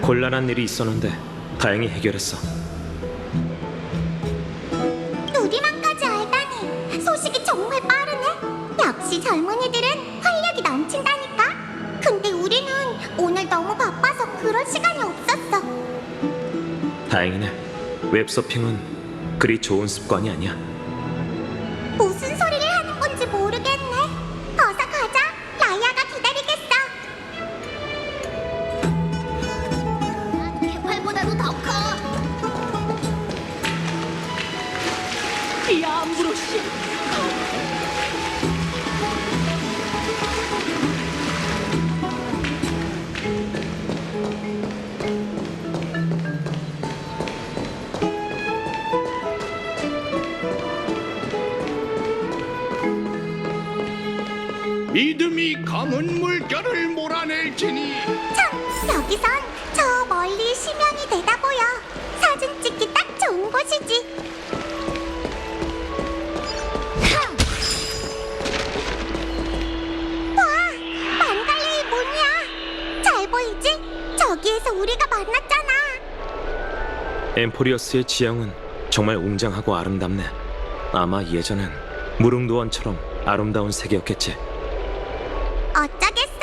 곤란한 일이 있었는데 다행히 해결했어. 우리만까지 알다니 소식이 정말 빠르네. 역시 젊은이들은 활력이 넘친다니까. 근데 우리는 오늘 너무 바빠서 그럴 시간이 없었어. 다행이네. 웹서핑은 그리 좋은 습관이 아니야. 무슨 소리를 하는 건지 모르겠네. 어서 가자. 라이아가 기다리겠어. 개팔보다도 더 커. 이 암브로시. 믿음이 검은 물결을 몰아낼지니 참, 여기선 저 멀리 심연이 내다보여. 사진 찍기 딱 좋은 곳이지. 와, 만갈레의 문이야. 잘 보이지? 저기에서 우리가 만났잖아. 엠포리어스의 지형은 정말 웅장하고 아름답네. 아마 예전엔 무릉도원처럼 아름다운 세계였겠지. 어쩌겠어.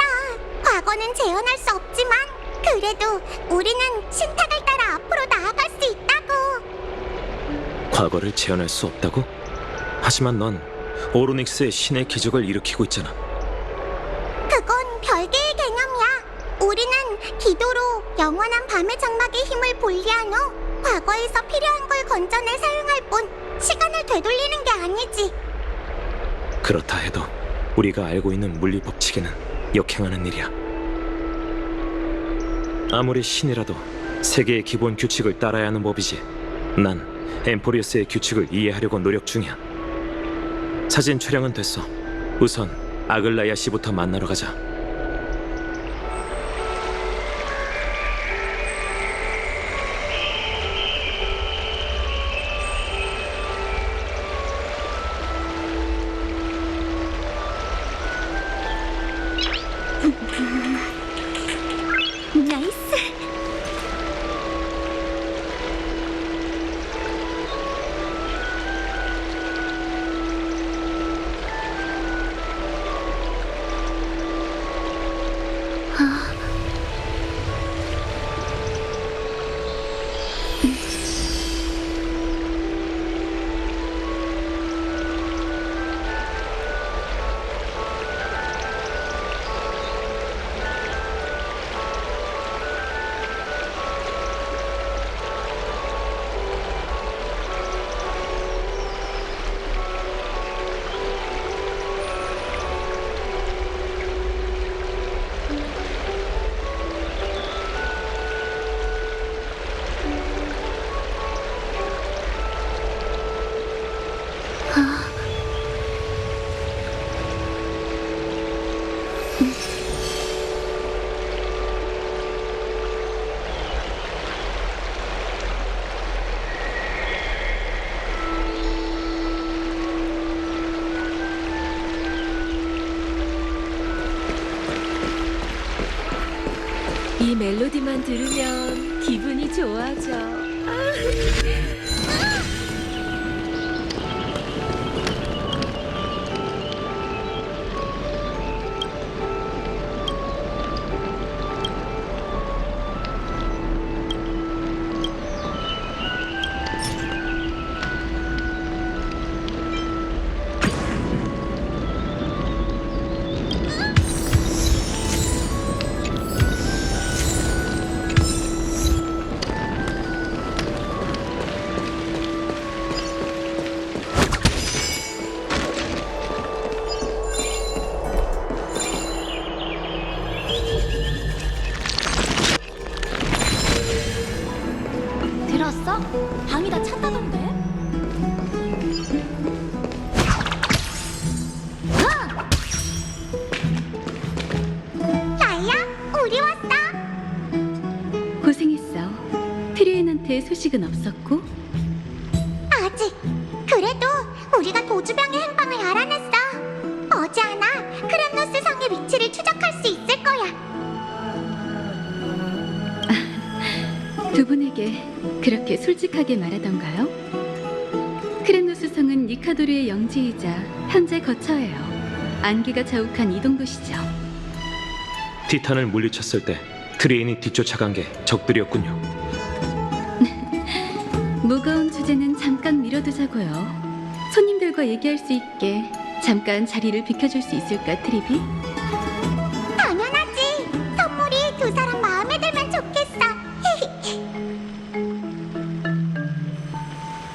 과거는 재현할 수 없지만 그래도 우리는 신탁을 따라 앞으로 나아갈 수 있다고. 과거를 재현할 수 없다고? 하지만 넌 오로닉스의 신의 기적을 일으키고 있잖아. 그건 별개의 개념이야. 우리는 기도로 영원한 밤의 장막의 힘을 분리한 후 과거에서 필요한 걸 건져내 사용할 뿐 시간을 되돌리는 게 아니지. 그렇다 해도 우리가 알고 있는 물리 법칙에는 역행하는 일이야. 아무리 신이라도 세계의 기본 규칙을 따라야 하는 법이지. 난 엠포리어스의 규칙을 이해하려고 노력 중이야. 사진 촬영은 됐어. 우선 아글라야 씨부터 만나러 가자. 나이스. 이 멜로디만 들으면 기분이 좋아져. 들었어? 방이 다 찼다던데? 라이야, 우리 왔어. 고생했어. 트리엔한테 소식은 없었고? 아직. 그래도 우리가 도주병의 행방을 알아냈어. 머지않아 크렘노스 성의 위치를 추적할 수 있을 거야. 두 분에게 그렇게 솔직하게 말하던가요? 크레노스성은 니카도르의 영지이자 현재 거처예요. 안개가 자욱한 이동 도시죠. 티탄을 물리쳤을 때 트레인이 뒤쫓아간 게 적들이었군요. 무거운 주제는 잠깐 미뤄두자고요. 손님들과 얘기할 수 있게 잠깐 자리를 비켜줄 수 있을까, 트리비? 당연하지. 선물이 두 사람 마음에 들면 좋겠어.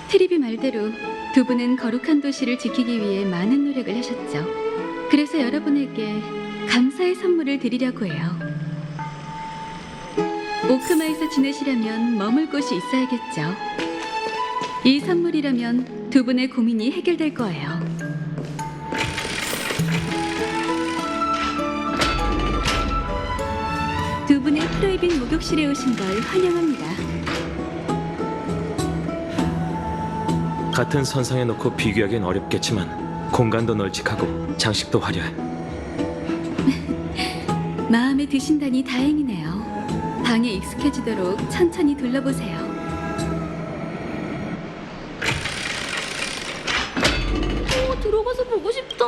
트리비 말대로 두 분은 거룩한 도시를 지키기 위해 많은 노력을 하셨죠. 그래서 여러분에게 감사의 선물을 드리려고 해요. 오크마에서 지내시려면 머물 곳이 있어야겠죠. 이 선물이라면 두 분의 고민이 해결될 거예요. 두 분의 프라이빗 목욕실에 오신 걸 환영합니다. 같은 선상에 놓고 비교하기는 어렵겠지만 공간도 널찍하고 장식도 화려해. 마음에 드신다니 다행이네요. 방에 익숙해지도록 천천히 둘러보세요. 들어가서 보고 싶다.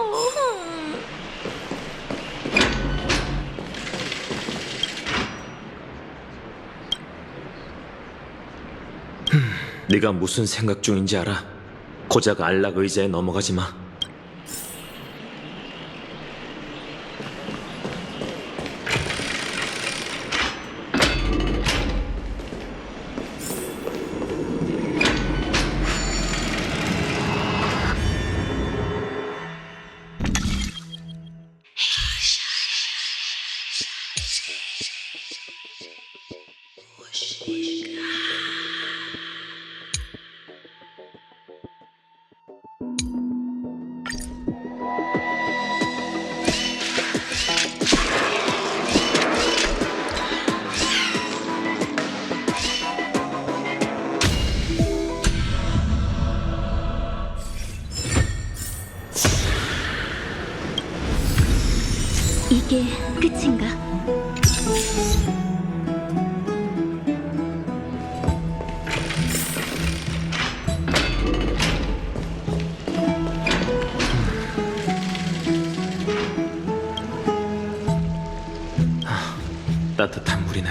네가 무슨 생각 중인지 알아? 고작 안락 의자에 넘어가지 마. 이게 끝인가? 따뜻한 물이네.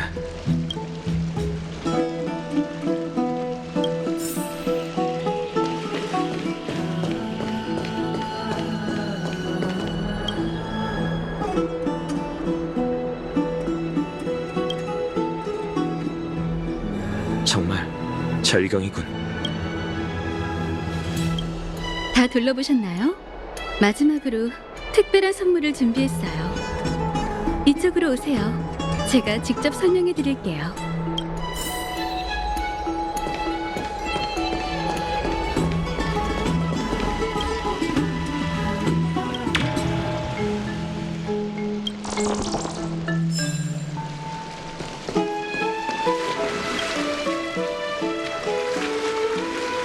정말 절경이군. 다 둘러보셨나요? 마지막으로 특별한 선물을 준비했어요. 이쪽으로 오세요. 제가 직접 설명해 드릴게요.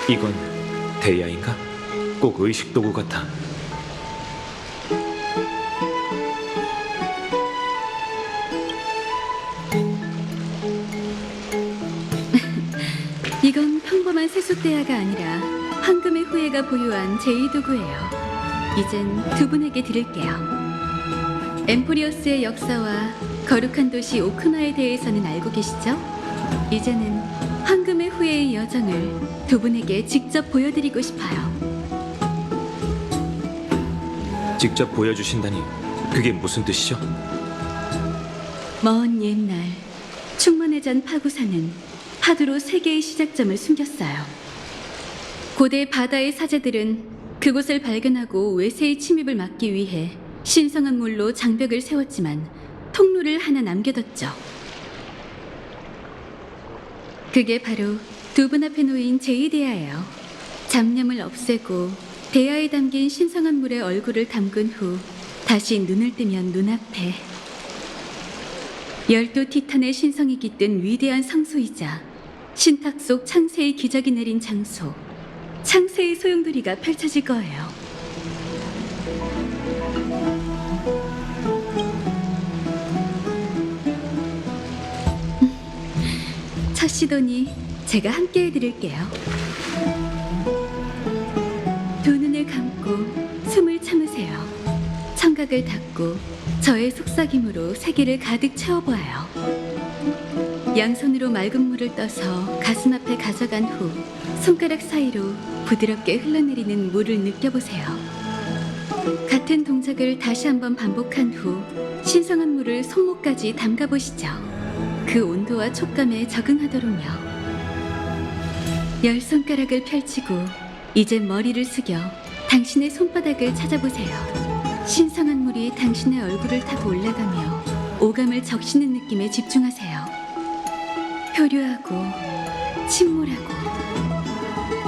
이건 대야인가? 꼭 의식 도구 같아. 이건 평범한 세숫대야가 아니라 황금의 후예가 보유한 제2도구예요. 이젠 두 분에게 드릴게요. 엠포리어스의 역사와 거룩한 도시 오크마에 대해서는 알고 계시죠? 이제는 황금의 후예의 여정을 두 분에게 직접 보여드리고 싶어요. 직접 보여주신다니 그게 무슨 뜻이죠? 먼 옛날 충만해전 파고사는 파도로 세계의 시작점을 숨겼어요. 고대 바다의 사제들은 그곳을 발견하고 외세의 침입을 막기 위해 신성한 물로 장벽을 세웠지만 통로를 하나 남겨뒀죠. 그게 바로 두 분 앞에 놓인 제2대야예요. 잡념을 없애고 대야에 담긴 신성한 물에 얼굴을 담근 후 다시 눈을 뜨면 눈앞에 12티탄의 신성이 깃든 위대한 성소이자 신탁 속 창세의 기적이 내린 장소, 창세의 소용돌이가 펼쳐질 거예요. 첫 시도니 제가 함께 해드릴게요. 두 눈을 감고 숨을 참으세요. 청각을 닫고 저의 속삭임으로 세계를 가득 채워보아요. 양손으로 맑은 물을 떠서 가슴 앞에 가져간 후 손가락 사이로 부드럽게 흘러내리는 물을 느껴보세요. 같은 동작을 다시 한번 반복한 후 신성한 물을 손목까지 담가보시죠. 그 온도와 촉감에 적응하도록요. 열 손가락을 펼치고 이제 머리를 숙여 당신의 손바닥을 찾아보세요. 신성한 물이 당신의 얼굴을 타고 올라가며 오감을 적시는 느낌에 집중하세요. 표류하고 침몰하고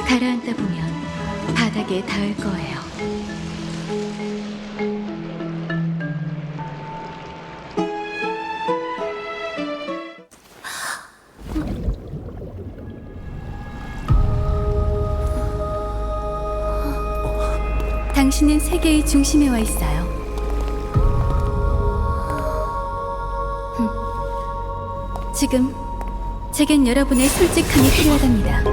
가라앉다 보면 바닥에 닿을 거예요. 당신은 세계의 중심에 와 있어요. 지금 제겐 여러분의 솔직함이 필요하답니다.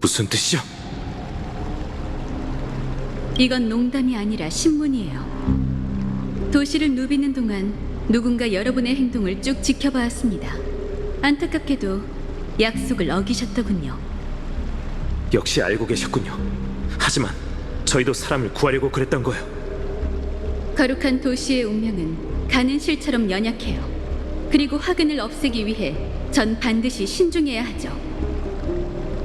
무슨 뜻이죠? 이건 농담이 아니라 신문이에요. 도시를 누비는 동안 누군가 여러분의 행동을 쭉 지켜봐왔습니다. 안타깝게도 약속을 어기셨더군요. 역시 알고 계셨군요. 하지만 저희도 사람을 구하려고 그랬던 거예요. 거룩한 도시의 운명은 가는 실처럼 연약해요. 그리고 화근을 없애기 위해 전 반드시 신중해야 하죠.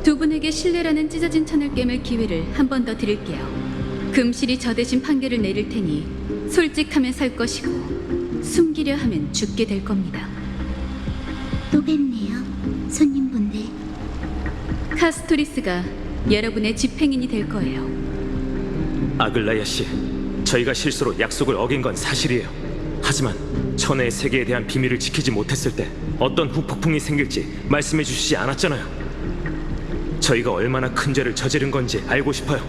두 분에게 신뢰라는 찢어진 천을 깨물 기회를 한 번 더 드릴게요. 금실이 저 대신 판결을 내릴 테니 솔직하면 살 것이고 숨기려 하면 죽게 될 겁니다. 또 뵙네요, 손님분들. 카스토리스가 여러분의 집행인이 될 거예요. 아글라야 씨, 저희가 실수로 약속을 어긴 건 사실이에요. 하지만 천혜의 세계에 대한 비밀을 지키지 못했을 때 어떤 후폭풍이 생길지 말씀해 주시지 않았잖아요. 저희가 얼마나 큰 죄를 저지른 건지 알고 싶어요.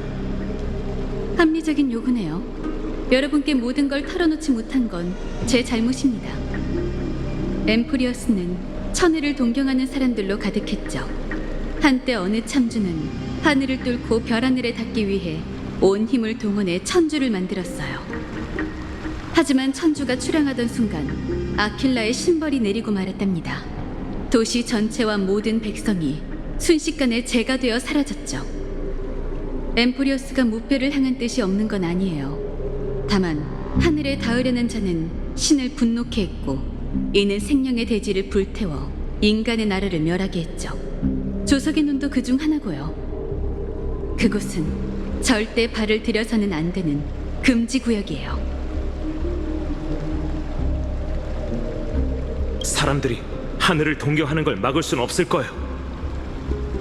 합리적인 요구네요. 여러분께 모든 걸 털어놓지 못한 건 제 잘못입니다. 엠프리어스는 천혜를 동경하는 사람들로 가득했죠. 한때 어느 참주는 하늘을 뚫고 별 하늘에 닿기 위해 온 힘을 동원해 천주를 만들었어요. 하지만 천주가 출항하던 순간 아킬라의 신벌이 내리고 말았답니다. 도시 전체와 모든 백성이 순식간에 재가 되어 사라졌죠. 엠프리어스가 무뼈를 향한 뜻이 없는 건 아니에요. 다만 하늘에 닿으려는 자는 신을 분노케 했고 이는 생명의 대지를 불태워 인간의 나라를 멸하게 했죠. 조석의 눈도 그중 하나고요. 그곳은 절대 발을 들여서는 안 되는 금지 구역이에요. 사람들이 하늘을 동경하는 걸 막을 순 없을 거예요.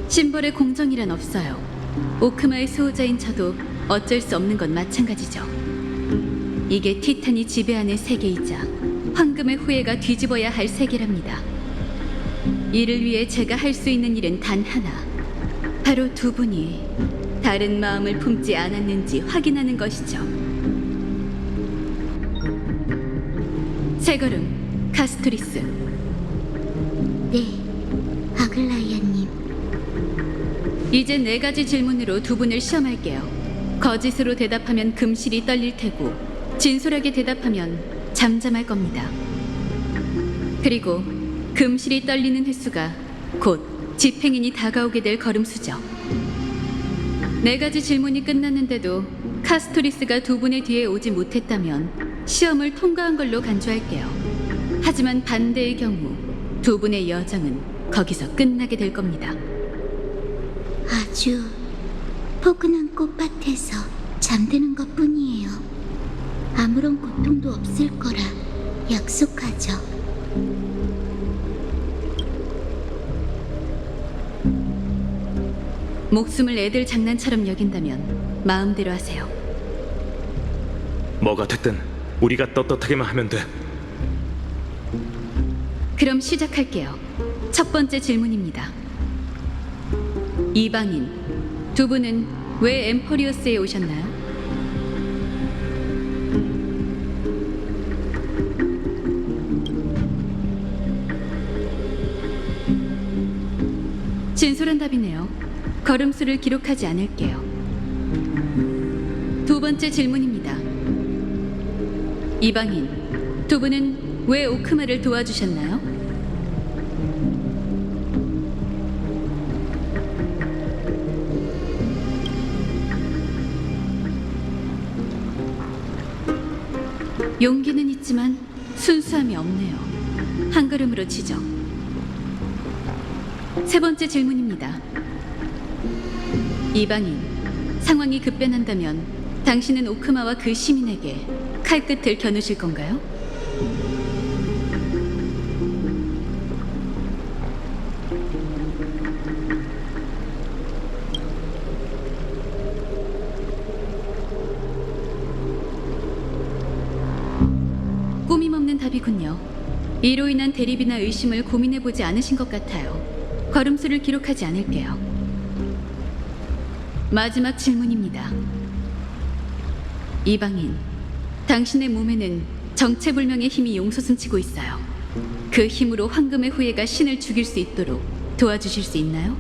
심벌의 공정이란 없어요. 오크마의 수호자인 저도 어쩔 수 없는 건 마찬가지죠. 이게 티탄이 지배하는 세계이자 황금의 후예가 뒤집어야 할 세계랍니다. 이를 위해 제가 할 수 있는 일은 단 하나, 바로 두 분이 다른 마음을 품지 않았는지 확인하는 것이죠. 세 걸음, 카스토리스. 네, 아글라이아님. 이제 4가지 질문으로 두 분을 시험할게요. 거짓으로 대답하면 금실이 떨릴 테고 진솔하게 대답하면 잠잠할 겁니다. 그리고 금실이 떨리는 횟수가 곧 집행인이 다가오게 될 걸음수죠. 4가지 질문이 끝났는데도 카스토리스가 두 분의 뒤에 오지 못했다면 시험을 통과한 걸로 간주할게요. 하지만 반대의 경우 두 분의 여정은 거기서 끝나게 될 겁니다. 아주 포근한 꽃밭에서 잠드는 것뿐이에요. 아무런 고통도 없을 거라 약속하죠. 목숨을 애들 장난처럼 여긴다면 마음대로 하세요. 뭐가 됐든 우리가 떳떳하게만 하면 돼. 그럼 시작할게요. 첫 번째 질문입니다. 이방인, 두 분은 왜 엠포리어스에 오셨나요? 진솔한 답이네요. 걸음수를 기록하지 않을게요. 두 번째 질문입니다. 이방인, 두 분은 왜 오크마를 도와주셨나요? 용기는 있지만 순수함이 없네요. 한 걸음으로 치죠. 세 번째 질문입니다. 이방인, 상황이 급변한다면 당신은 오크마와 그 시민에게 칼끝을 겨누실 건가요? 꾸밈 없는 답이군요. 이로 인한 대립이나 의심을 고민해보지 않으신 것 같아요. 걸음수를 기록하지 않을게요. 마지막 질문입니다. 이방인, 당신의 몸에는 정체불명의 힘이 용솟음치고 있어요. 그 힘으로 황금의 후예가 신을 죽일 수 있도록 도와주실 수 있나요?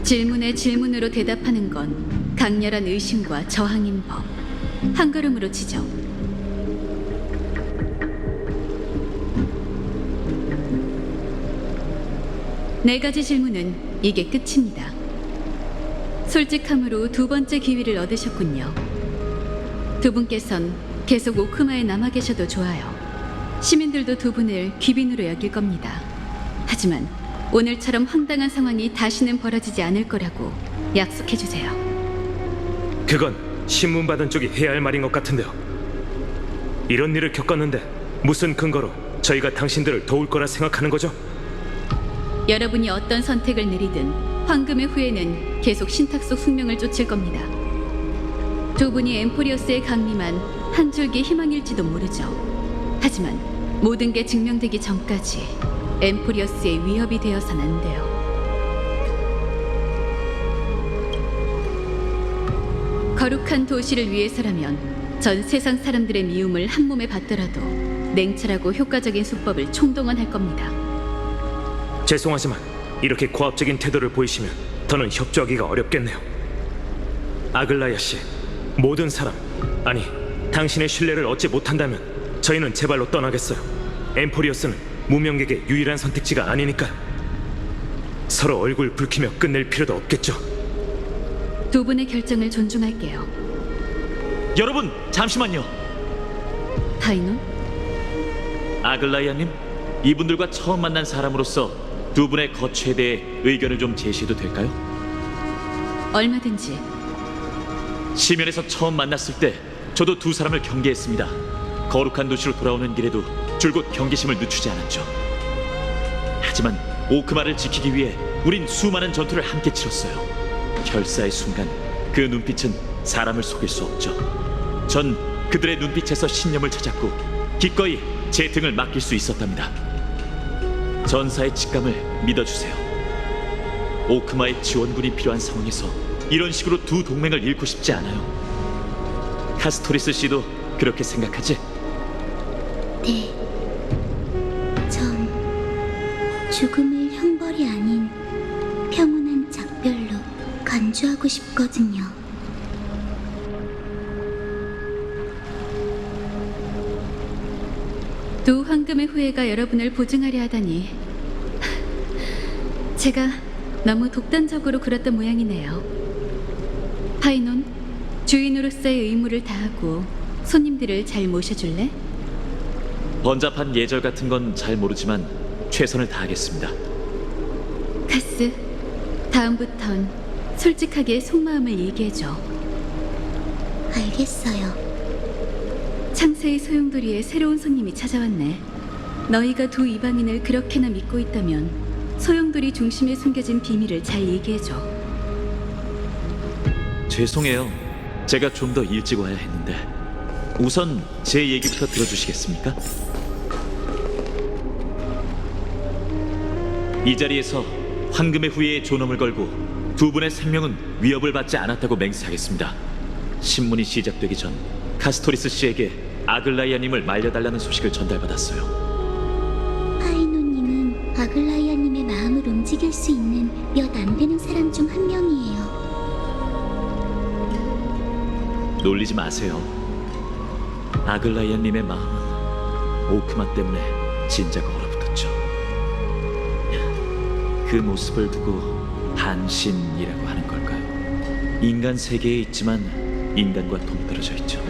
질문에 질문으로 대답하는 건 강렬한 의심과 저항인 법. 한 걸음으로 치죠. 네 가지 질문은 이게 끝입니다. 솔직함으로 두 번째 기회를 얻으셨군요. 두 분께선 계속 오크마에 남아 계셔도 좋아요. 시민들도 두 분을 귀빈으로 여길 겁니다. 하지만 오늘처럼 황당한 상황이 다시는 벌어지지 않을 거라고 약속해주세요. 그건 신문 받은 쪽이 해야 할 말인 것 같은데요. 이런 일을 겪었는데 무슨 근거로 저희가 당신들을 도울 거라 생각하는 거죠? 여러분이 어떤 선택을 내리든 황금의 후예는 계속 신탁 속 숙명을 쫓을 겁니다. 두 분이 엠포리어스에 강림한 한 줄기 희망일지도 모르죠. 하지만 모든 게 증명되기 전까지 엠포리어스의 위협이 되어선 안 돼요. 거룩한 도시를 위해서라면 전 세상 사람들의 미움을 한 몸에 받더라도 냉철하고 효과적인 수법을 총동원할 겁니다. 죄송하지만 이렇게 고압적인 태도를 보이시면 더는 협조하기가 어렵겠네요. 아글라야 씨, 모든 사람, 아니 당신의 신뢰를 얻지 못한다면 저희는 제 발로 떠나겠어요. 엠포리어스는 무명객의 유일한 선택지가 아니니까요. 서로 얼굴 붉히며 끝낼 필요도 없겠죠. 두 분의 결정을 존중할게요. 여러분, 잠시만요. 파이논? 아글라이아님, 이분들과 처음 만난 사람으로서 두 분의 거취에 대해 의견을 좀 제시해도 될까요? 얼마든지. 시면에서 처음 만났을 때 저도 두 사람을 경계했습니다. 거룩한 도시로 돌아오는 길에도 줄곧 경계심을 늦추지 않았죠. 하지만 오크마를 지키기 위해 우린 수많은 전투를 함께 치렀어요. 결사의 순간 그 눈빛은 사람을 속일 수 없죠. 전 그들의 눈빛에서 신념을 찾았고 기꺼이 제 등을 맡길 수 있었답니다. 전사의 직감을 믿어주세요. 오크마의 지원군이 필요한 상황에서 이런 식으로 두 동맹을 잃고 싶지 않아요. 카스토리스 씨도 그렇게 생각하지? 네. 전 죽음을 형벌이 아닌 평온한 작별로 간주하고 싶거든요. 두 황금의 후예가 여러분을 보증하려 하다니 제가 너무 독단적으로 굴었던 모양이네요. 파이논, 주인으로서의 의무를 다하고 손님들을 잘 모셔줄래? 번잡한 예절 같은 건 잘 모르지만 최선을 다하겠습니다. 카스, 다음부턴 솔직하게 속마음을 얘기해줘. 알겠어요. 창세의 소용돌이에 새로운 손님이 찾아왔네. 너희가 두 이방인을 그렇게나 믿고 있다면 소용돌이 중심에 숨겨진 비밀을 잘 얘기해줘. 죄송해요. 제가 좀 더 일찍 와야 했는데. 우선 제 얘기부터 들어주시겠습니까? 이 자리에서 황금의 후예의 존엄을 걸고 두 분의 생명은 위협을 받지 않았다고 맹세하겠습니다. 신문이 시작되기 전 카스토리스 씨에게 아글라이아님을 말려달라는 소식을 전달받았어요. 파이노님은 아글라이아님의 마음을 움직일 수 있는 몇 안 되는 사람 중 한 명이에요. 놀리지 마세요. 아글라이아님의 마음은 오크마 때문에 진작 얼어붙었죠. 그 모습을 두고 반신이라고 하는 걸까요? 인간 세계에 있지만 인간과 동떨어져 있죠.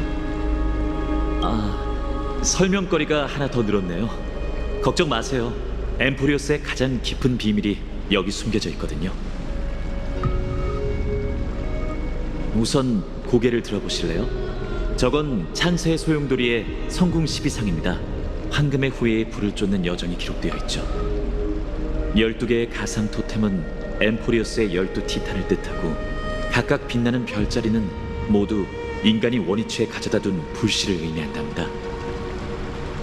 설명거리가 하나 더 늘었네요. 걱정 마세요. 엠포리오스의 가장 깊은 비밀이 여기 숨겨져 있거든요. 우선 고개를 들어보실래요? 저건 찬세의 소용돌이의 성궁 12상입니다. 황금의 후예의 불을 쫓는 여정이 기록되어 있죠. 12개의 가상 토템은 엠포리오스의 12티탄을 뜻하고 각각 빛나는 별자리는 모두 인간이 원위치에 가져다 둔 불씨를 의미한답니다.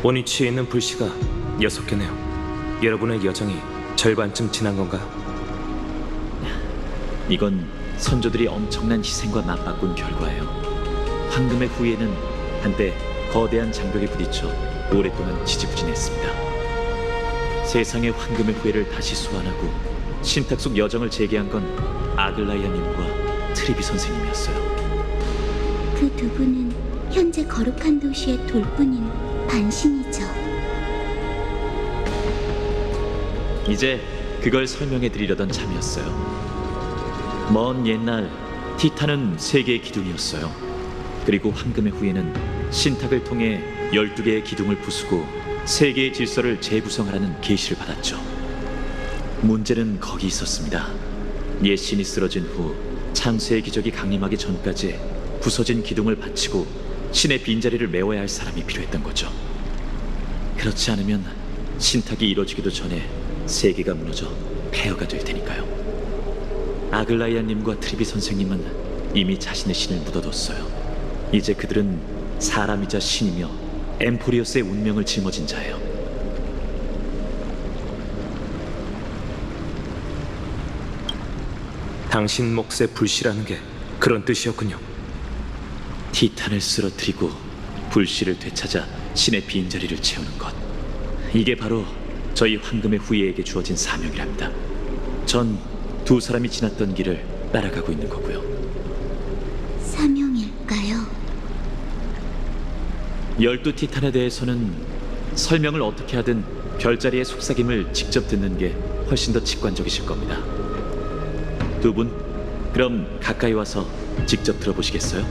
원위치에 있는 불씨가 6개네요. 여러분의 여정이 절반쯤 지난 건가요? 이건 선조들이 엄청난 희생과 맞바꾼 결과예요. 황금의 후예는 한때 거대한 장벽에 부딪혀 오랫동안 지지부진했습니다. 세상의 황금의 후예를 다시 소환하고 신탁 속 여정을 재개한 건 아글라이아님과 트리비 선생님이었어요. 그 두 분은 현재 거룩한 도시의 돌뿐인 반신이죠. 이제 그걸 설명해 드리려던 참이었어요. 먼 옛날 티탄은 세계의 기둥이었어요. 그리고 황금의 후예는 신탁을 통해 12개의 기둥을 부수고 세계의 질서를 재구성하라는 계시를 받았죠. 문제는 거기 있었습니다. 옛 신이 쓰러진 후 창세의 기적이 강림하기 전까지 부서진 기둥을 받치고 신의 빈자리를 메워야 할 사람이 필요했던 거죠. 그렇지 않으면 신탁이 이루어지기도 전에 세계가 무너져 폐허가 될 테니까요. 아글라이아님과 트리비 선생님은 이미 자신의 신을 묻어뒀어요. 이제 그들은 사람이자 신이며 엠포리오스의 운명을 짊어진 자예요. 당신 몫의 불씨라는 게 그런 뜻이었군요. 티탄을 쓰러뜨리고 불씨를 되찾아 신의 빈자리를 채우는 것. 이게 바로 저희 황금의 후예에게 주어진 사명이랍니다. 전 두 사람이 지났던 길을 따라가고 있는 거고요. 사명일까요? 12티탄에 대해서는 설명을 어떻게 하든 별자리의 속삭임을 직접 듣는 게 훨씬 더 직관적이실 겁니다. 두 분, 그럼 가까이 와서 직접 들어보시겠어요?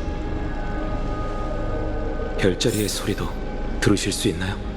별자리의 소리도 들으실 수 있나요?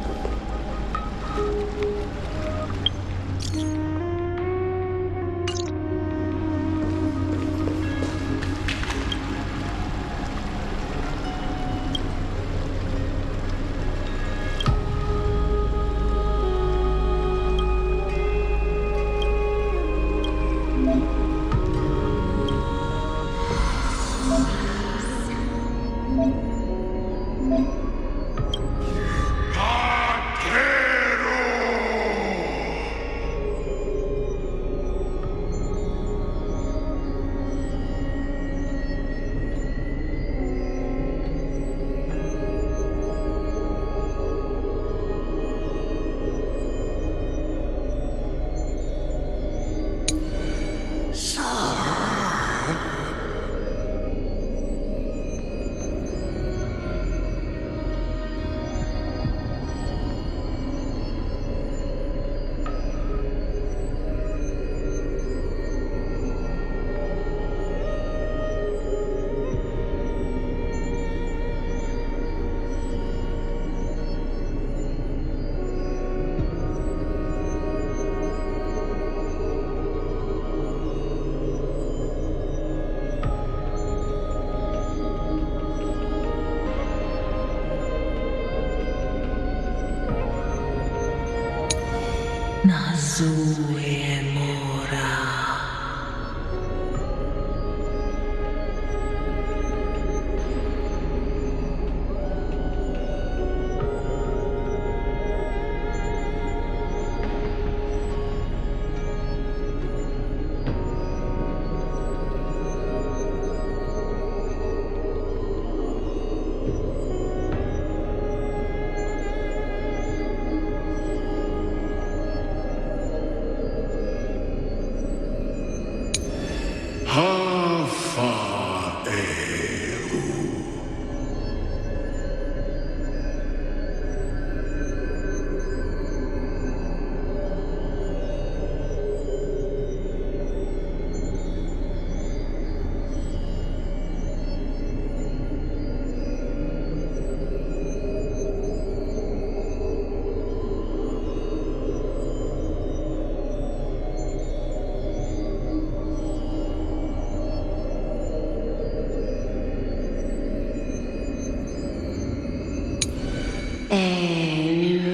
엘루사누?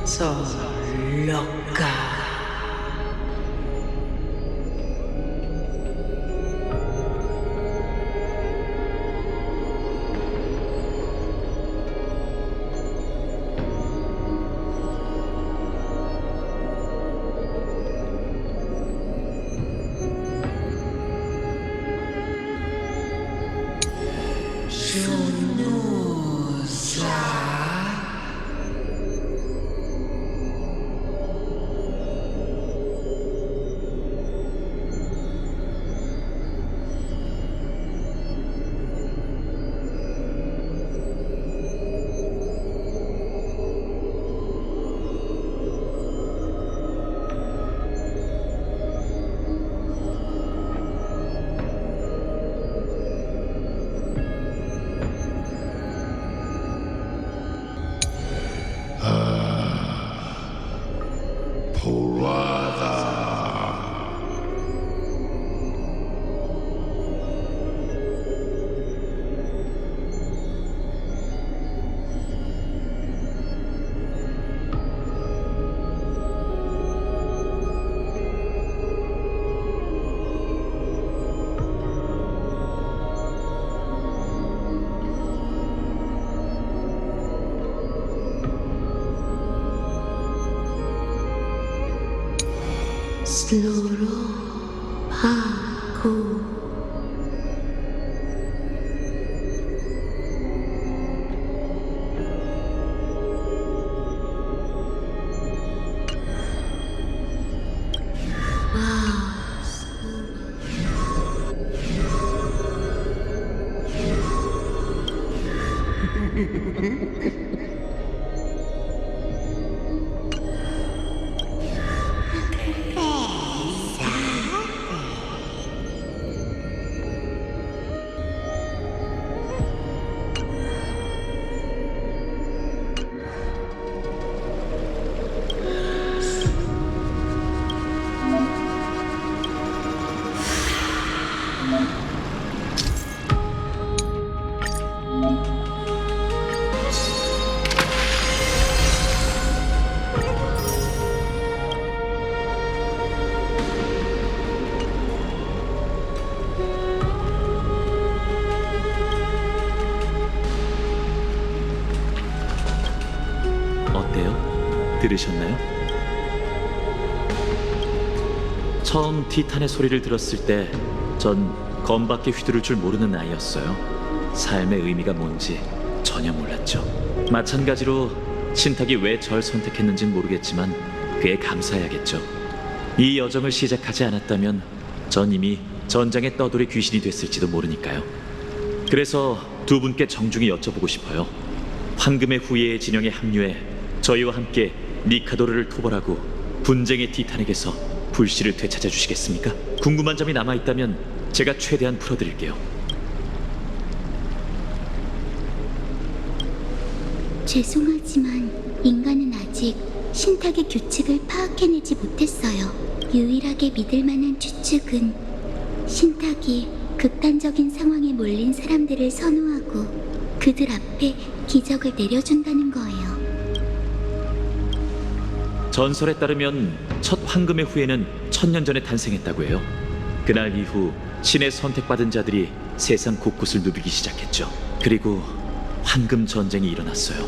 솔로가 보라다. 슬로로 하고 어때요? 들으셨나요? 처음 티탄의 소리를 들었을 때 전 검밖에 휘두를 줄 모르는 아이였어요. 삶의 의미가 뭔지 전혀 몰랐죠. 마찬가지로 신탁이 왜 절 선택했는진 모르겠지만 그에 감사해야겠죠. 이 여정을 시작하지 않았다면 전 이미 전장의 떠돌이 귀신이 됐을지도 모르니까요. 그래서 두 분께 정중히 여쭤보고 싶어요. 황금의 후예의 진영에 합류해 저희와 함께 니카도르를 토벌하고 분쟁의 티탄에게서 불씨를 되찾아 주시겠습니까? 궁금한 점이 남아있다면 제가 최대한 풀어드릴게요. 죄송하지만 인간은 아직 신탁의 규칙을 파악해내지 못했어요. 유일하게 믿을 만한 추측은 신탁이 극단적인 상황에 몰린 사람들을 선호하고 그들 앞에 기적을 내려준다는 거예요. 전설에 따르면 첫 황금의 후예는 1000년 전에 탄생했다고 해요. 그날 이후 신의 선택받은 자들이 세상 곳곳을 누비기 시작했죠. 그리고 황금 전쟁이 일어났어요.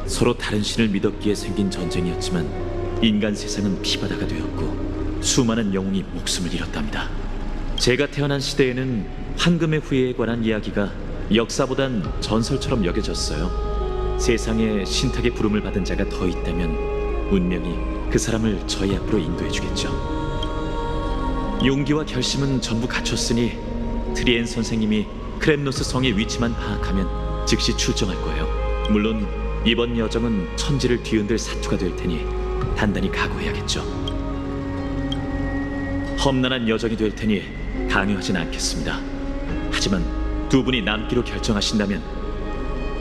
서로 다른 신을 믿었기에 생긴 전쟁이었지만 인간 세상은 피바다가 되었고 수많은 영웅이 목숨을 잃었답니다. 제가 태어난 시대에는 황금의 후예에 관한 이야기가 역사보단 전설처럼 여겨졌어요. 세상에 신탁의 부름을 받은 자가 더 있다면 운명이 그 사람을 저희 앞으로 인도해 주겠죠. 용기와 결심은 전부 갖췄으니 트리엔 선생님이 크렘노스 성의 위치만 파악하면 즉시 출정할 거예요. 물론 이번 여정은 천지를 뒤흔들 사투가 될 테니 단단히 각오해야겠죠. 험난한 여정이 될 테니 강요하진 않겠습니다. 하지만 두 분이 남기로 결정하신다면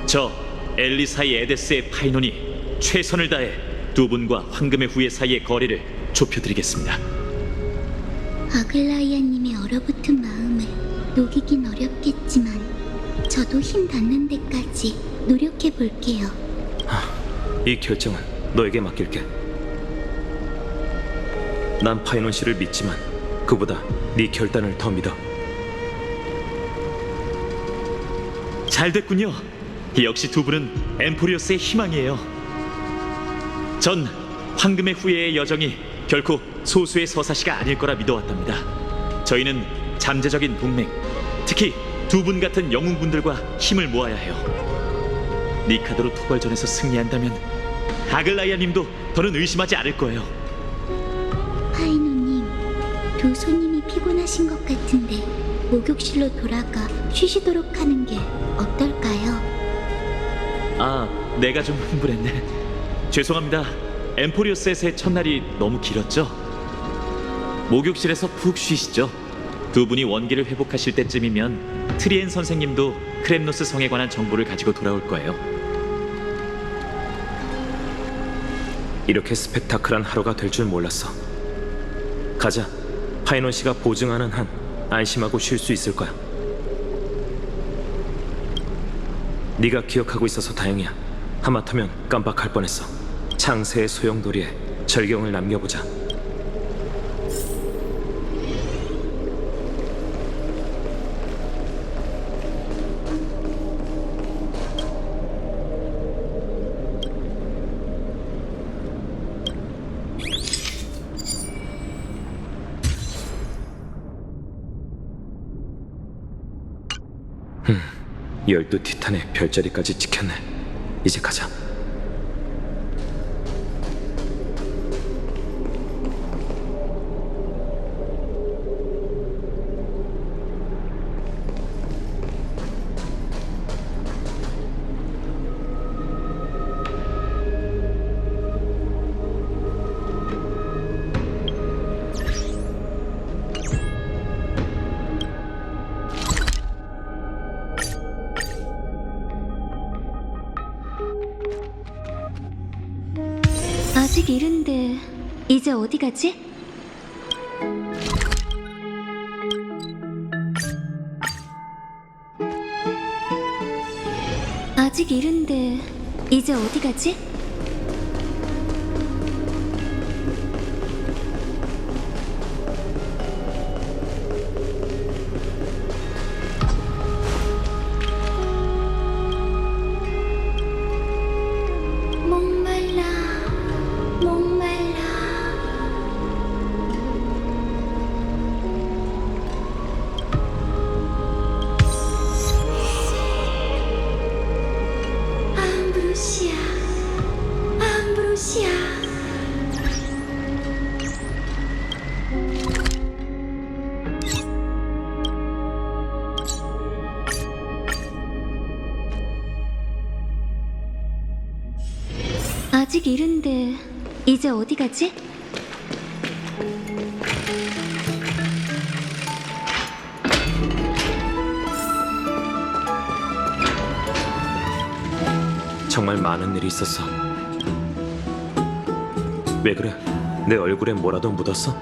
저 엘리사이 에데스의 파이논이 최선을 다해 두 분과 황금의 후예 사이의 거리를 좁혀드리겠습니다. 아글라이아님의 얼어붙은 마음을 녹이긴 어렵겠지만 저도 힘 닿는 데까지 노력해 볼게요. 이 결정은 너에게 맡길게. 난 파이논 씨를 믿지만 그보다 네 결단을 더 믿어. 잘 됐군요. 역시 두 분은 엠포리오스의 희망이에요. 전 황금의 후예의 여정이 결코 소수의 서사시가 아닐 거라 믿어왔답니다. 저희는 잠재적인 동맹, 특히 두 분 같은 영웅분들과 힘을 모아야 해요. 니카도르 토벌전에서 승리한다면 아글라이아님도 더는 의심하지 않을 거예요. 파이노님, 두 손님이 피곤하신 것 같은데 목욕실로 돌아가 쉬시도록 하는 게 어떨까요? 아, 내가 좀 흥분했네. 죄송합니다. 엠포리오스의 새 첫날이 너무 길었죠? 목욕실에서 푹 쉬시죠. 두 분이 원기를 회복하실 때쯤이면 트리엔 선생님도 크렘노스 성에 관한 정보를 가지고 돌아올 거예요. 이렇게 스펙타클한 하루가 될 줄 몰랐어. 가자. 파이논 씨가 보증하는 한 안심하고 쉴 수 있을 거야. 네가 기억하고 있어서 다행이야. 하마터면 깜빡할 뻔했어. 창세의 소용돌이에 절경을 남겨보자. 열두 티탄의 별자리까지 찍혔네. 이제 가자. 아직 이른데 이제 어디 가지? 아직 이른데 이제 어디 가지? 아직 이른데 이제 어디 가지? 정말 많은 일이 있었어. 왜 그래? 내 얼굴에 뭐라도 묻었어?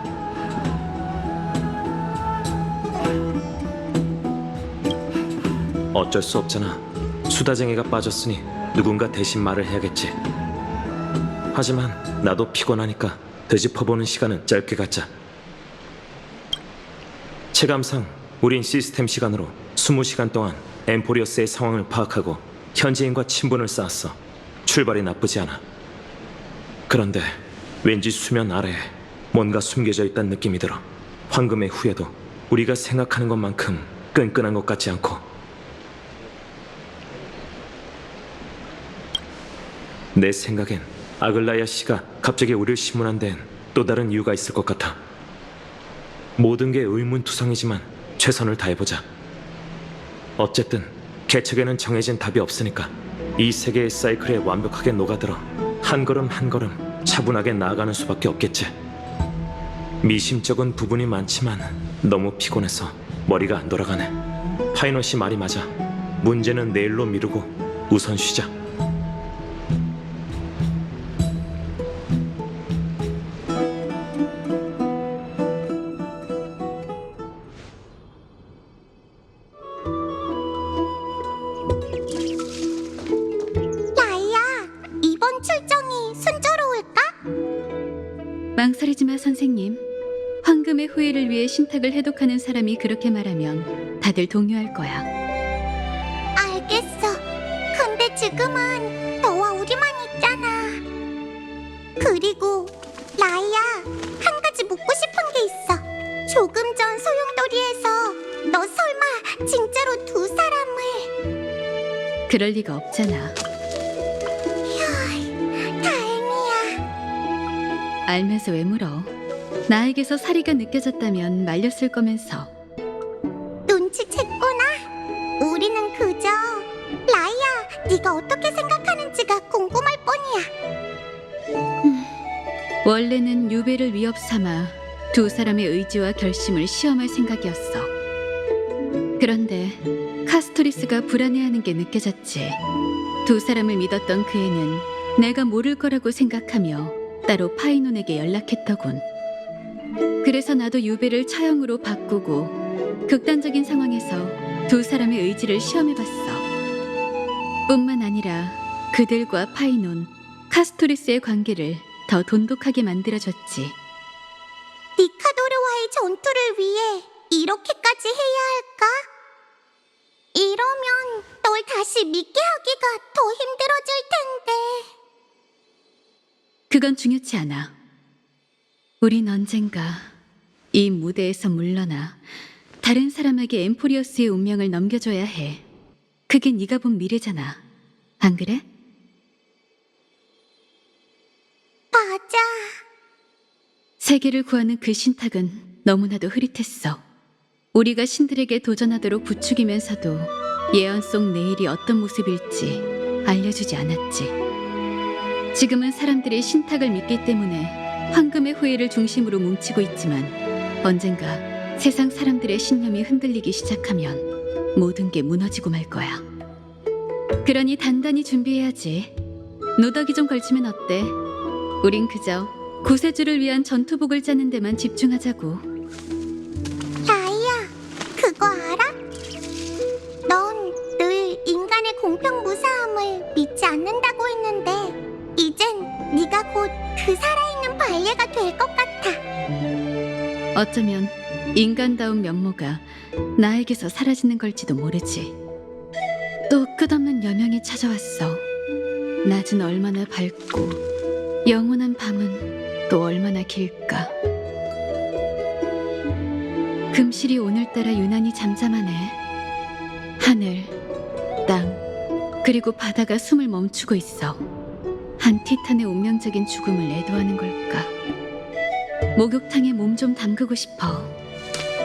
어쩔 수 없잖아. 수다쟁이가 빠졌으니 누군가 대신 말을 해야겠지. 하지만 나도 피곤하니까 되짚어보는 시간은 짧게 갖자. 체감상 우린 시스템 시간으로 20시간 동안 엠포리어스의 상황을 파악하고 현지인과 친분을 쌓았어. 출발이 나쁘지 않아. 그런데 왠지 수면 아래에 뭔가 숨겨져 있다는 느낌이 들어. 황금의 후예도 우리가 생각하는 것만큼 끈끈한 것 같지 않고. 내 생각엔 아글라야 씨가 갑자기 우리를 심문한 데엔 또 다른 이유가 있을 것 같아. 모든 게 의문투성이지만 최선을 다해보자. 어쨌든 개척에는 정해진 답이 없으니까 이 세계의 사이클에 완벽하게 녹아들어 한 걸음 한 걸음 차분하게 나아가는 수밖에 없겠지. 미심쩍은 부분이 많지만 너무 피곤해서 머리가 안 돌아가네. 파이너 씨 말이 맞아. 문제는 내일로 미루고 우선 쉬자. 라이야, 이번 출정이 순조로울까? 망설이지 마, 선생님. 황금의 후예를 위해 신탁을 해독하는 사람이 그렇게 말하면 다들 동요할 거야. 알겠어. 근데 지금은 너와 우리만 있잖아. 그리고 라이야, 한 가지 묻고 싶은 게 있어. 조금 전 소용돌이에서 너 설마 진짜로 두 사람을... 그럴 리가 없잖아. 다행이야. 알면서 왜 물어? 나에게서 사리가 느껴졌다면 말렸을 거면서. 눈치챘구나. 우리는 그저... 라이야, 네가 어떻게 생각하는지가 궁금할 뿐이야. 원래는 유배를 위협 삼아 두 사람의 의지와 결심을 시험할 생각이었어. 그런데 카스토리스가 불안해하는 게 느껴졌지. 두 사람을 믿었던 그 애는 내가 모를 거라고 생각하며 따로 파이논에게 연락했더군. 그래서 나도 유배를 처형으로 바꾸고 극단적인 상황에서 두 사람의 의지를 시험해봤어. 뿐만 아니라 그들과 파이논, 카스토리스의 관계를 더 돈독하게 만들어줬지. 니카도르와의 전투를 위해 이렇게까지 해야 할까? 이러면 널 다시 믿게 하기가 더 힘들어질 텐데. 그건 중요치 않아. 우린 언젠가 이 무대에서 물러나 다른 사람에게 엠포리어스의 운명을 넘겨줘야 해. 그게 네가 본 미래잖아. 안 그래? 맞아. 세계를 구하는 그 신탁은 너무나도 흐릿했어. 우리가 신들에게 도전하도록 부추기면서도 예언 속 내일이 어떤 모습일지 알려주지 않았지. 지금은 사람들이 신탁을 믿기 때문에 황금의 후예를 중심으로 뭉치고 있지만 언젠가 세상 사람들의 신념이 흔들리기 시작하면 모든 게 무너지고 말 거야. 그러니 단단히 준비해야지. 노덕이 좀 걸치면 어때? 우린 그저 구세주를 위한 전투복을 짜는 데만 집중하자고. 라이야, 그거 알아? 넌 늘 인간의 공평무사함을 믿지 않는다고 했는데 이젠 네가 곧 그 살아있는 발레가 될 것 같아. 어쩌면 인간다운 면모가 나에게서 사라지는 걸지도 모르지. 또 끝없는 여명이 찾아왔어. 낮은 얼마나 밝고 영원한 밤은 또 얼마나 길까. 금실이 오늘따라 유난히 잠잠하네. 하늘, 땅, 그리고 바다가 숨을 멈추고 있어. 한 티탄의 운명적인 죽음을 애도하는 걸까. 목욕탕에 몸 좀 담그고 싶어.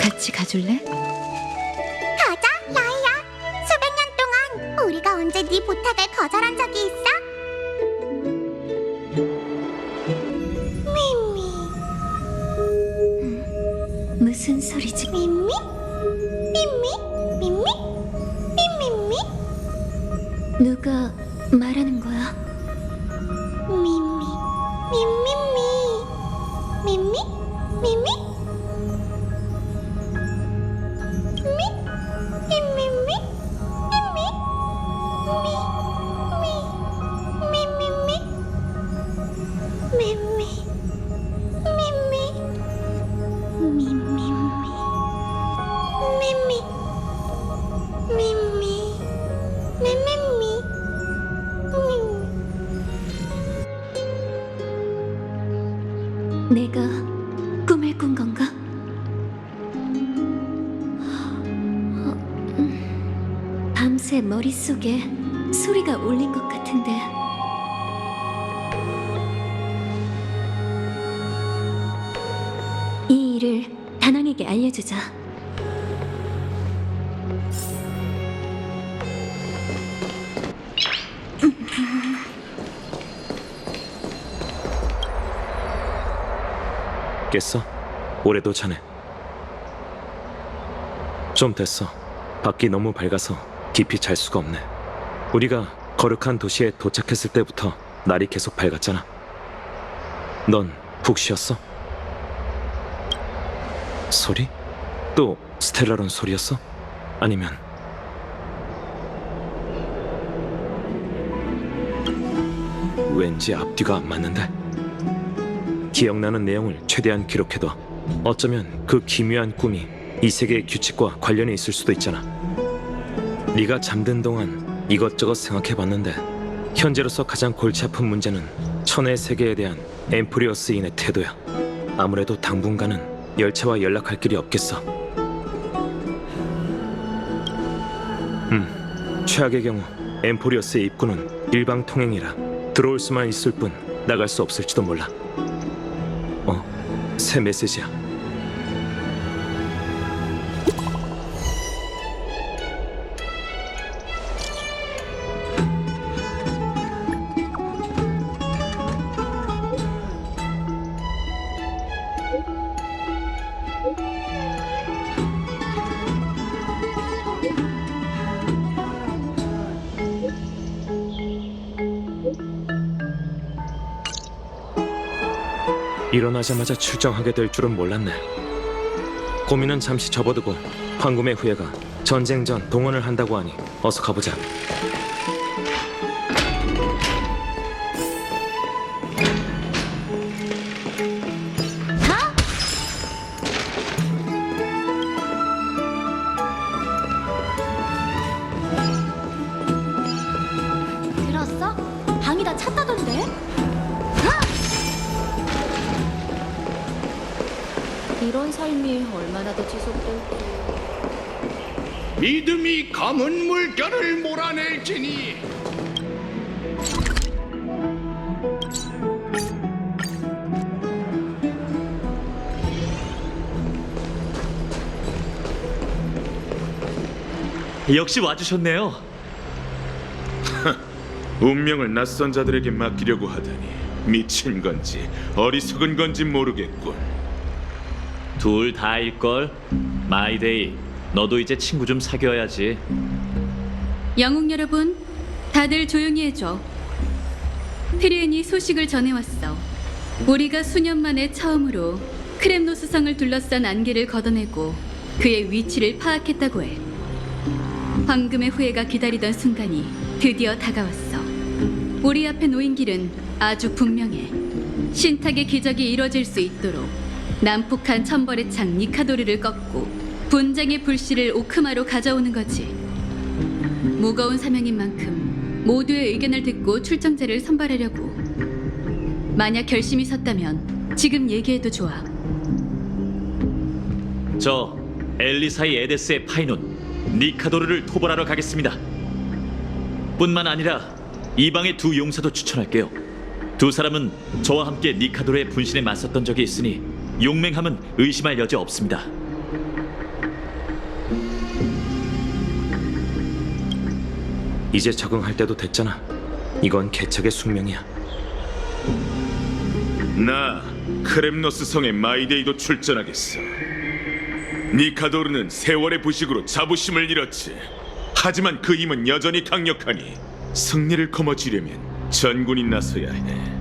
같이 가줄래? 가자, 라이야. 수백 년 동안 우리가 언제 네 부탁을 거절한 적이 있어? 무슨 소리지? 미미? 미미? 미미? 미미미? 누가 말하는 거야? 미미? 미미미? 미미? 미미? 미미미? 내가 꿈을 꾼 건가? 밤새 머릿속에 소리가 울린 것 같은데 이 일을 다낭에게 알려주자. 깼어? 올해도 자네. 좀 됐어. 밖이 너무 밝아서 깊이 잘 수가 없네. 우리가 거룩한 도시에 도착했을 때부터 날이 계속 밝았잖아. 넌 푹 쉬었어? 소리? 또 스텔라론 소리였어? 아니면 왠지 앞뒤가 안 맞는데? 기억나는 내용을 최대한 기록해둬. 어쩌면 그 기묘한 꿈이 이 세계의 규칙과 관련이 있을 수도 있잖아. 네가 잠든 동안 이것저것 생각해봤는데 현재로서 가장 골치 아픈 문제는 천의 세계에 대한 엠프리어스인의 태도야. 아무래도 당분간은 열차와 연락할 길이 없겠어. 최악의 경우 엠포리어스의 입구는 일방 통행이라 들어올 수만 있을 뿐 나갈 수 없을지도 몰라. 새 메시지야. 일어나자마자 출정하게 될 줄은 몰랐네. 고민은 잠시 접어두고 황금의 후예가 전쟁 전 동원을 한다고 하니 어서 가보자. 들었어? 방이 다 찼다던데? 이런 삶이 얼마나 더 지속될지. 믿음이 검은 물결을 몰아낼지니 역시 와주셨네요. 운명을 낯선 자들에게 맡기려고 하다니 미친 건지 어리석은 건지 모르겠군. 둘 다일걸. 마이데이, 너도 이제 친구 좀 사귀어야지. 영웅 여러분, 다들 조용히 해줘. 트리엔이 소식을 전해왔어. 우리가 수년 만에 처음으로 크렘노스 성을 둘러싼 안개를 걷어내고 그의 위치를 파악했다고 해. 황금의 후예가 기다리던 순간이 드디어 다가왔어. 우리 앞에 놓인 길은 아주 분명해. 신탁의 기적이 이뤄질 수 있도록 난폭한 천벌의 창 니카도르를 꺾고 분쟁의 불씨를 오크마로 가져오는 거지. 무거운 사명인 만큼 모두의 의견을 듣고 출정자를 선발하려고. 만약 결심이 섰다면 지금 얘기해도 좋아. 저 엘리사이 에데스의 파이논 니카도르를 토벌하러 가겠습니다. 뿐만 아니라 이방의 두 용사도 추천할게요. 두 사람은 저와 함께 니카도르의 분신에 맞섰던 적이 있으니 용맹함은 의심할 여지 없습니다. 이제 적응할 때도 됐잖아. 이건 개척의 숙명이야. 나 크렘노스 성의 마이데이도 출전하겠어. 니카도르는 세월의 부식으로 자부심을 잃었지. 하지만 그 힘은 여전히 강력하니 승리를 거머쥐려면 전군이 나서야 해.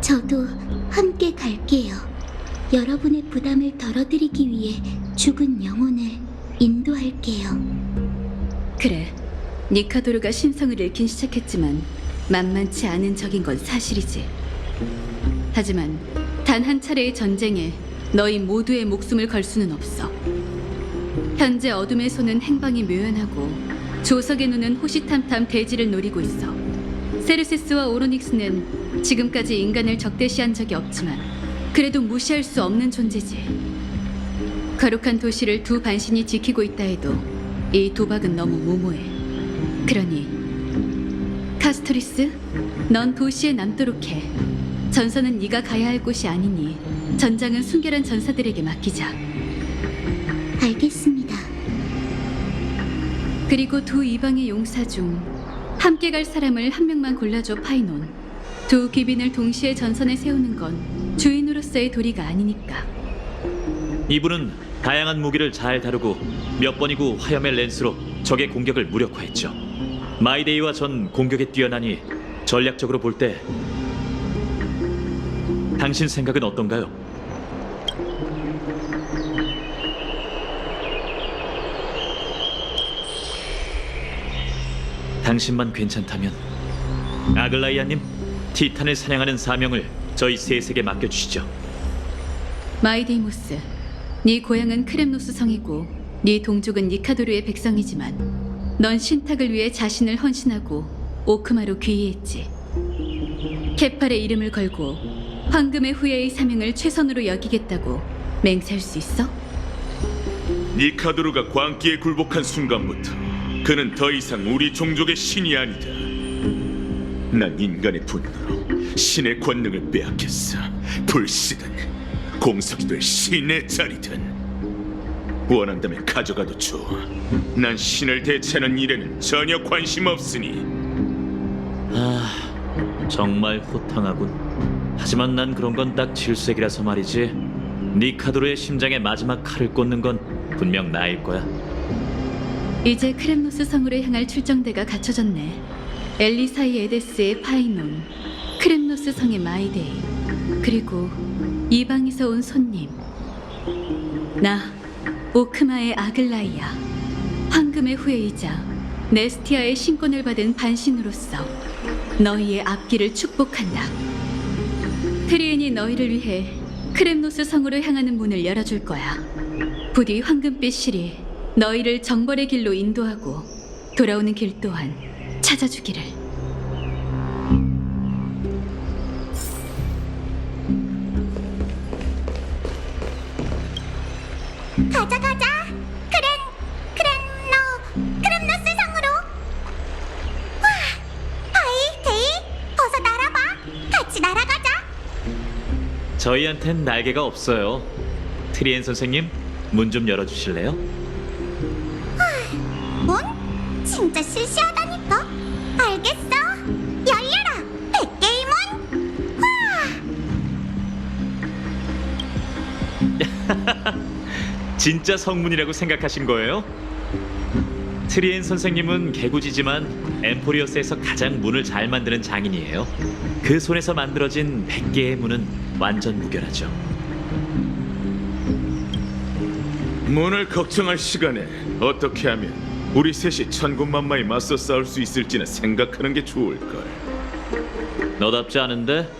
저도 함께 갈게요. 여러분의 부담을 덜어드리기 위해 죽은 영혼을 인도할게요. 그래, 니카도르가 신성을 잃긴 시작했지만 만만치 않은 적인 건 사실이지. 하지만 단 한 차례의 전쟁에 너희 모두의 목숨을 걸 수는 없어. 현재 어둠의 손은 행방이 묘연하고 조석의 눈은 호시탐탐 대지를 노리고 있어. 세르세스와 오로닉스는 지금까지 인간을 적대시한 적이 없지만 그래도 무시할 수 없는 존재지. 거룩한 도시를 두 반신이 지키고 있다 해도 이 도박은 너무 무모해. 그러니 카스토리스, 넌 도시에 남도록 해. 전선은 네가 가야 할 곳이 아니니 전장은 순결한 전사들에게 맡기자. 알겠습니다. 그리고 두 이방의 용사 중 함께 갈 사람을 한 명만 골라줘, 파이논. 두 귀빈을 동시에 전선에 세우는 건 주인으로서의 도리가 아니니까. 이분은 다양한 무기를 잘 다루고 몇 번이고 화염의 랜스로 적의 공격을 무력화했죠. 마이데이와 전 공격에 뛰어나니 전략적으로 볼 때 당신 생각은 어떤가요? 당신만 괜찮다면 아글라이아님, 티탄을 사냥하는 사명을 저희 셋에게 맡겨주시죠. 마이데이모스, 네 고향은 크렘노스 성이고 네 동족은 니카도르의 백성이지만 넌 신탁을 위해 자신을 헌신하고 오크마로 귀의했지. 케팔의 이름을 걸고 황금의 후예의 사명을 최선으로 여기겠다고 맹세할 수 있어? 니카도르가 광기에 굴복한 순간부터 그는 더 이상 우리 종족의 신이 아니다. 난 인간의 분노로 신의 권능을 빼앗겼어. 불씨든 공석이 될 신의 자리든 원한다면 가져가도 좋아. 난 신을 대체하는 일에는 전혀 관심 없으니. 정말 호탕하군. 하지만 난 그런 건 딱 질색이라서 말이지. 니카도르의 심장에 마지막 칼을 꽂는 건 분명 나일 거야. 이제 크렘노스 성으로 향할 출정대가 갖춰졌네. 엘리사이 에데스의 파이논, 크렘노스 성의 마이데이, 그리고 이방에서 온 손님. 나 오크마의 아글라이아, 황금의 후예이자 네스티아의 신권을 받은 반신으로서 너희의 앞길을 축복한다. 트리엔이 너희를 위해 크렘노스 성으로 향하는 문을 열어줄 거야. 부디 황금빛 실이 너희를 정벌의 길로 인도하고 돌아오는 길 또한 찾아주기를. 가자. 크렘노스 성으로. 와, 바이, 데이, 어서 날아봐. 같이 날아가자. 저희한텐 날개가 없어요. 트리엔 선생님, 문 좀 열어주실래요? 문? 진짜 시시하다니까. 알겠어. 열려라. 100개의 문. 와. 진짜 성문이라고 생각하신 거예요? 트리엔 선생님은 개구지지만 엠포리어스에서 가장 문을 잘 만드는 장인이에요. 그 손에서 만들어진 100개의 문은 완전 무결하죠. 문을 걱정할 시간에 어떻게 하면 우리 셋이 천군만마에 맞서 싸울 수 있을지는 생각하는 게 좋을걸. 너답지 않은데?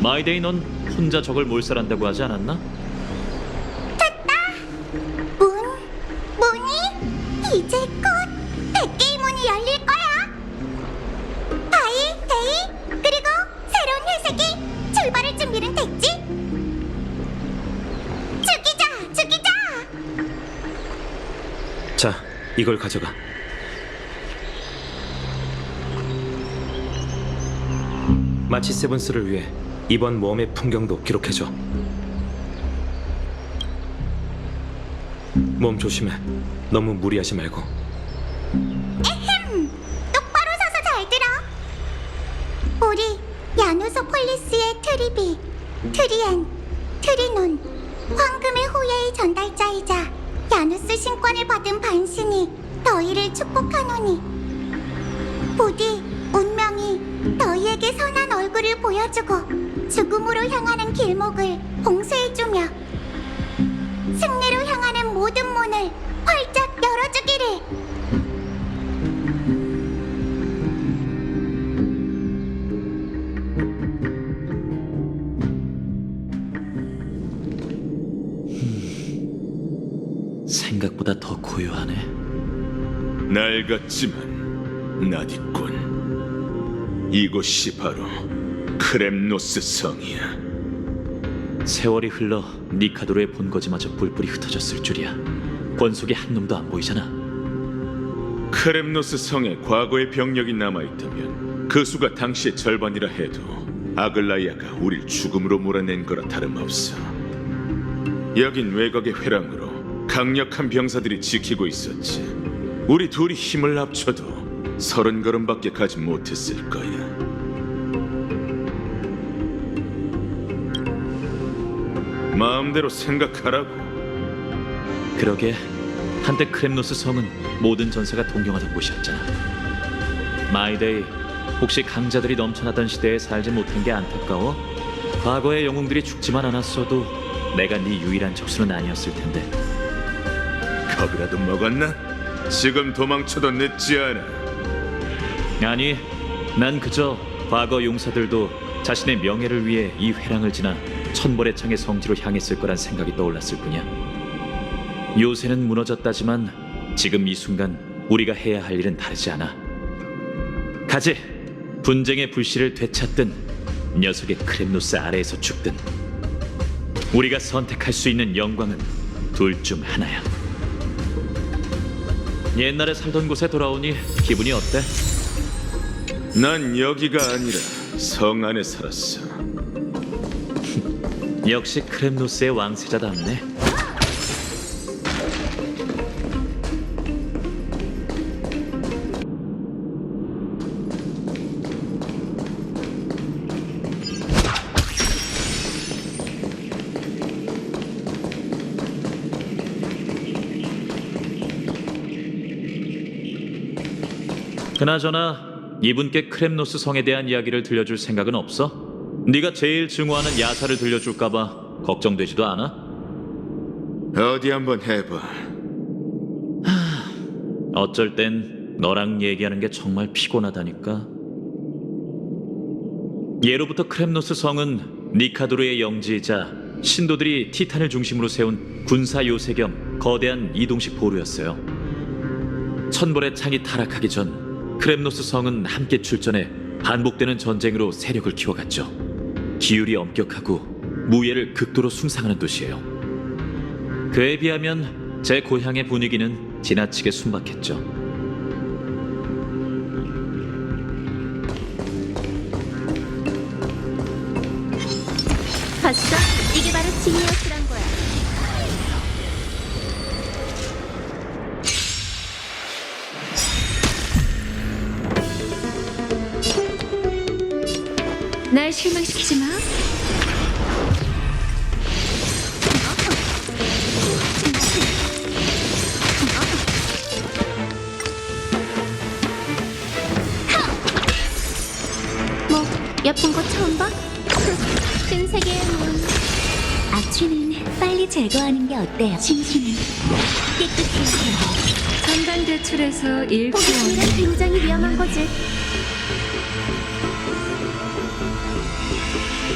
마이데이, 넌 혼자 적을 몰살한다고 하지 않았나? 문이 이제 곧 100개의 문이 열릴 거야. 바이, 데이, 그리고 새로운 회색이 출발할 준비는 됐지? 죽이자. 자, 이걸 가져가. 마치 세븐스를 위해 이번 모험의 풍경도 기록해줘. 몸 조심해. 너무 무리하지 말고. 똑바로 서서 잘 들어. 우리 야누소폴리스의 트리비, 트리엔, 트리논, 황금의 후예의 전달자이자 야누스 신권을 받은 반신이 너희를 축복하노니 부디 운명이 너희에게 선한 얼굴을 보여주고 죽음으로 향하는 길목을 봉쇄해주며 승리로 향하는 모든 문을 활짝 열어주기를. 생각보다 더 고요하네. 낡았지만 낯있군. 이곳이 바로 크렘노스 성이야. 세월이 흘러 니카도르의 본거지마저 뿔뿔이 흩어졌을 줄이야. 권속에 한 놈도 안 보이잖아. 크렘노스 성에 과거의 병력이 남아있다면 그 수가 당시의 절반이라 해도 아글라이아가 우릴 죽음으로 몰아낸 거라 다름없어. 여긴 외곽의 회랑으로 강력한 병사들이 지키고 있었지. 우리 둘이 힘을 합쳐도 30걸음밖에 가지 못했을 거야. 마음대로 생각하라고. 그러게, 한때 크렘노스 성은 모든 전사가 동경하던 곳이었잖아. 마이데이, 혹시 강자들이 넘쳐나던 시대에 살지 못한 게 안타까워? 과거의 영웅들이 죽지만 않았어도 내가 네 유일한 적수는 아니었을 텐데. 겁이라도 먹었나? 지금 도망쳐도 늦지 않아. 아니, 난 그저 과거 용사들도 자신의 명예를 위해 이 회랑을 지나 천벌의 창의 성지로 향했을 거란 생각이 떠올랐을 뿐이야. 요새는 무너졌다지만 지금 이 순간 우리가 해야 할 일은 다르지 않아. 가지! 분쟁의 불씨를 되찾든 녀석의 크렘노스 아래에서 죽든 우리가 선택할 수 있는 영광은 둘 중 하나야. 옛날에 살던 곳에 돌아오니 기분이 어때? 난 여기가 아니라 성 안에 살았어. 역시 크렘노스의 왕세자답네. 그나저나 이분께 크렘노스 성에 대한 이야기를 들려줄 생각은 없어? 네가 제일 증오하는 야사를 들려줄까봐 걱정되지도 않아? 어디 한번 해봐. 어쩔 땐 너랑 얘기하는 게 정말 피곤하다니까. 예로부터 크렘노스 성은 니카도르의 영지이자 신도들이 티탄을 중심으로 세운 군사 요새 겸 거대한 이동식 보루였어요. 천벌의 창이 타락하기 전 크렘노스 성은 함께 출전해 반복되는 전쟁으로 세력을 키워갔죠. 기율이 엄격하고 무예를 극도로 숭상하는 도시예요. 그에 비하면 제 고향의 분위기는 지나치게 순박했죠. 봤어? 이게 바로 지니어스란 거야. 날 실망시키지 마. 뭐, 예쁜 거 처음 봐? 신세계의 문. 악취는 빨리 제거하는 게 어때요? 진심은 깨끗해요. 전단 제출에서 일부 호기심이란 굉장히 위험한 거지.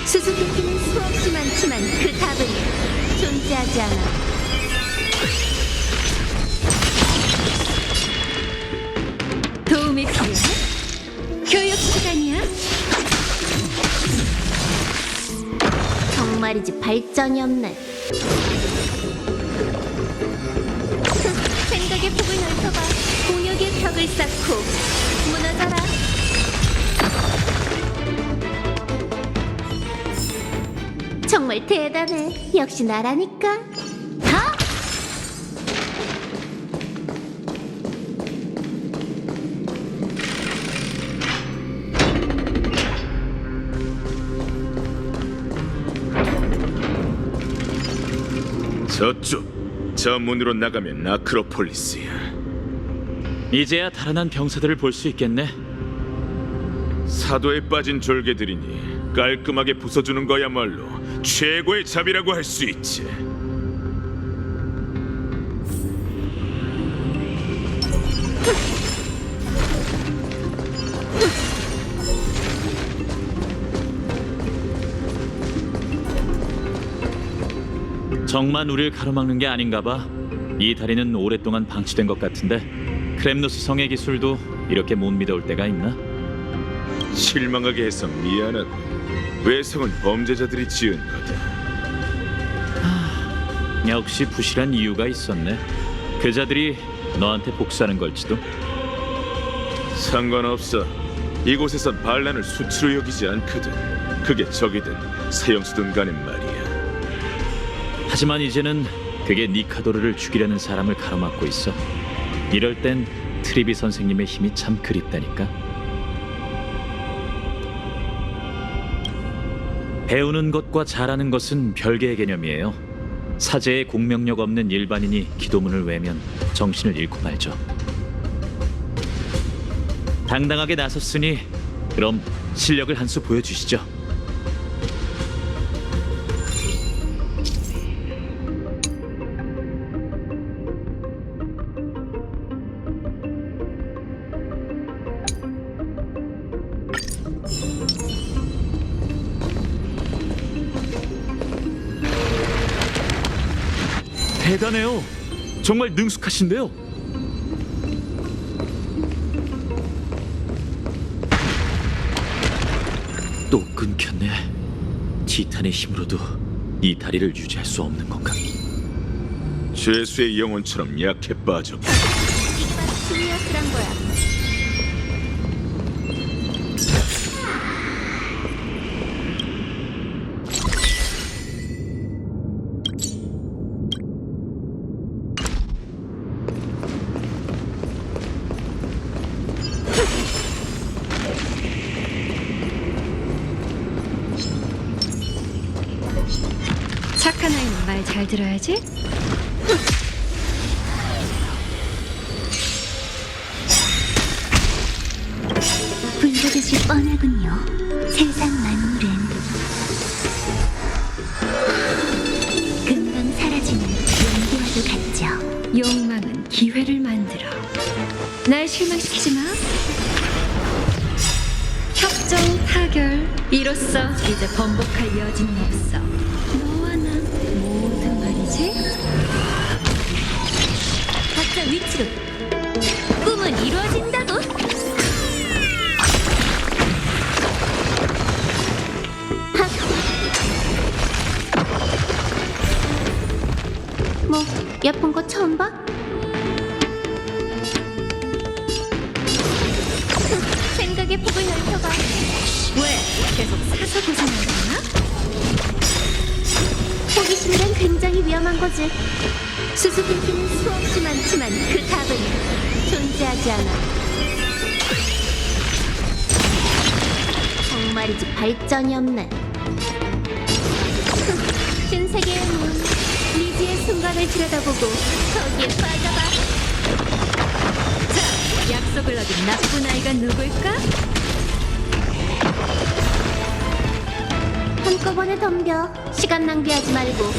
수수께끼는 수없이 많지만 그 답은 존재하지 않아. 도움이 필요해? 교육 시간이야. 정말이지 발전이 없네. 생각의 폭을 넓혀봐. 공역의 벽을 쌓고 무너져라. 정말 대단해. 역시 나라니까. 더! 저쪽, 저 문으로 나가면 아크로폴리스야. 이제야 달아난 병사들을 볼 수 있겠네. 사도에 빠진 졸개들이니 깔끔하게 부숴주는 거야말로 최고의 잡이라고 할 수 있지. 정만 우리를 가로막는 게 아닌가 봐. 이 다리는 오랫동안 방치된 것 같은데 크렘노스 성의 기술도 이렇게 못 믿어올 때가 있나? 실망하게 해서 미안하고 외성은 범죄자들이 지은 거다. 역시 부실한 이유가 있었네. 그자들이 너한테 복수하는 걸지도. 상관없어. 이곳에선 반란을 수치로 여기지 않거든. 그게 적이든 사형수든 간에 말이야. 하지만 이제는 그게 니카도르를 죽이려는 사람을 가로막고 있어. 이럴 땐 트리비 선생님의 힘이 참 그립다니까. 배우는 것과 잘하는 것은 별개의 개념이에요. 사제에 공명력 없는 일반인이 기도문을 외면 정신을 잃고 말죠. 당당하게 나섰으니 그럼 실력을 한 수 보여주시죠. 대단해요. 정말 능숙하신데요. 또 끊겼네. 티탄의 힘으로도 이 다리를 유지할 수 없는 건가? 죄수의 영혼처럼 약해 빠져. 이게 바로 지니어스란 거야. 착한 아이는 말 잘 들어야지. 불보듯이 뻔하군요. 세상 만물은 금방 사라지는 연기와도 같죠. 욕망은 기회를 만들어. 날 실망시키지 마. 협정 타결. 이로써 이제 번복할 여지는 없어. 너와 나 모두 말이지. 각자 위치로. 꿈은 이루어진다고. 뭐 예쁜 거 처음 봐? 생각의 폭을 넓혀봐. 왜? 계속 사서 고생하려나? 호기심이란 굉장히 위험한 거지. 수수께끼는 수없이 많지만 그 답은 존재하지 않아. 정말이지 발전이 없네. 신세계의 문, 리지의 순간을 들여다보고 거기에 빠져봐. 자, 약속을 어긴 나쁜 아이가 누굴까? 한꺼번에 덤벼. 시간 낭비하지 말고.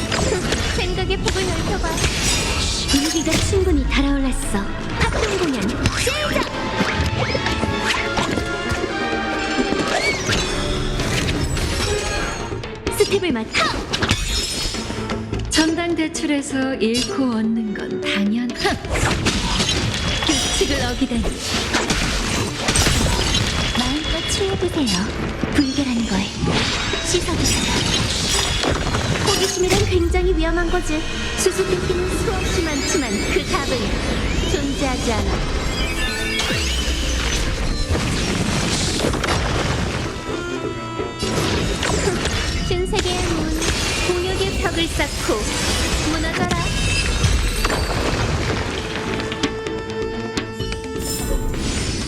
생각의 폭을 넓혀봐. 분위기가 충분히 달아올랐어. 합동 공연 시작! 스텝을 맡아. 전당대출에서 잃고 얻는 건 당연. 규칙을 어기다니. 마음껏 취해보세요. 불결한 걸 씻어주세요. 호기심이란 굉장히 위험한 거지. 수수께끼는 수없이 많지만 그 답은 존재하지 않아. 신세계의 문, 공역의 벽을 쌓고 무너져라.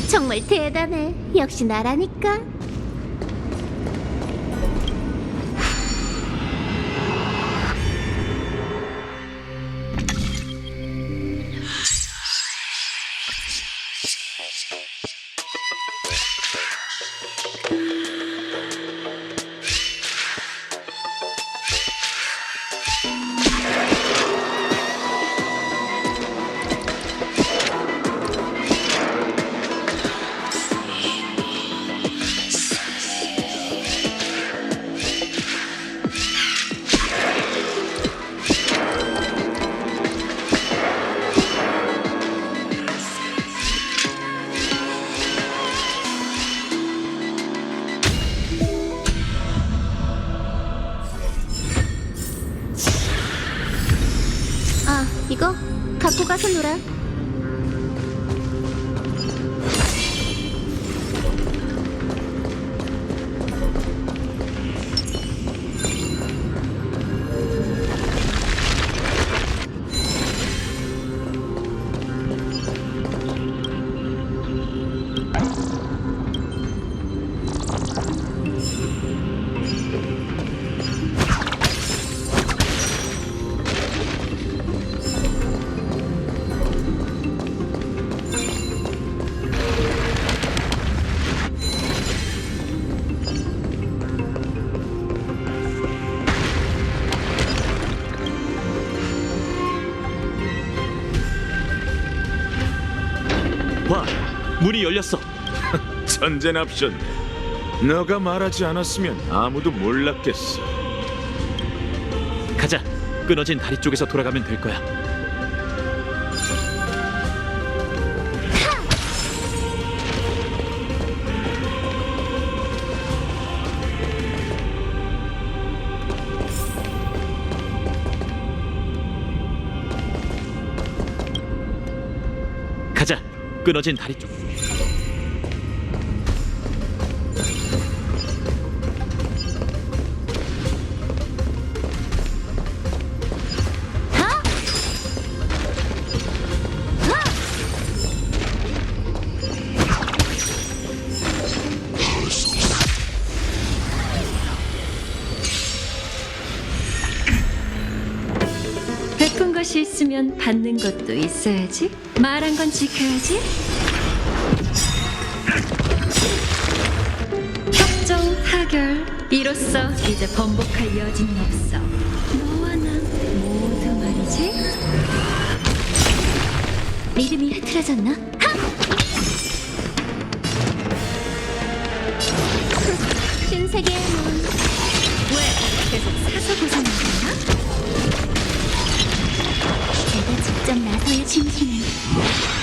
정말 대단해. 역시 나라니까. 가서 놀아. 와, 문이 열렸어. 천재납셨네. 너가 말하지 않았으면 아무도 몰랐겠어. 가자. 끊어진 다리 쪽에서 돌아가면 될 거야. 가자. 끊어진 다리 쪽. 베푼 것이 있으면 받는 것도 있어야지. 말한 건 지켜야지. 협정 타결. 이로써 이제 번복할 여지는 없어. 너와 난 모두 말이지. 믿음이 흐트러졌나? 신세계의 문. 왜 계속 사서 고생하나? 제가 직접 나서야 진심을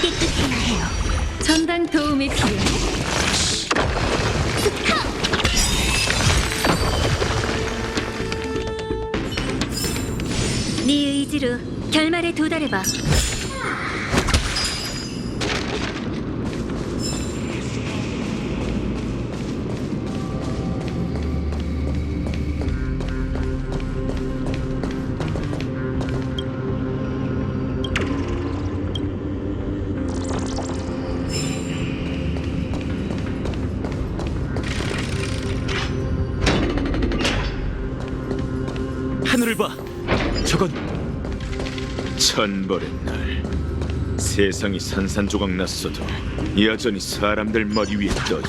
깨끗해야 해요. 전당 도움이 필요해? 네 의지로 결말에 도달해봐. 하늘을 봐. 저건 천벌의 날. 세상이 산산조각 났어도 여전히 사람들 머리 위에 떠 있고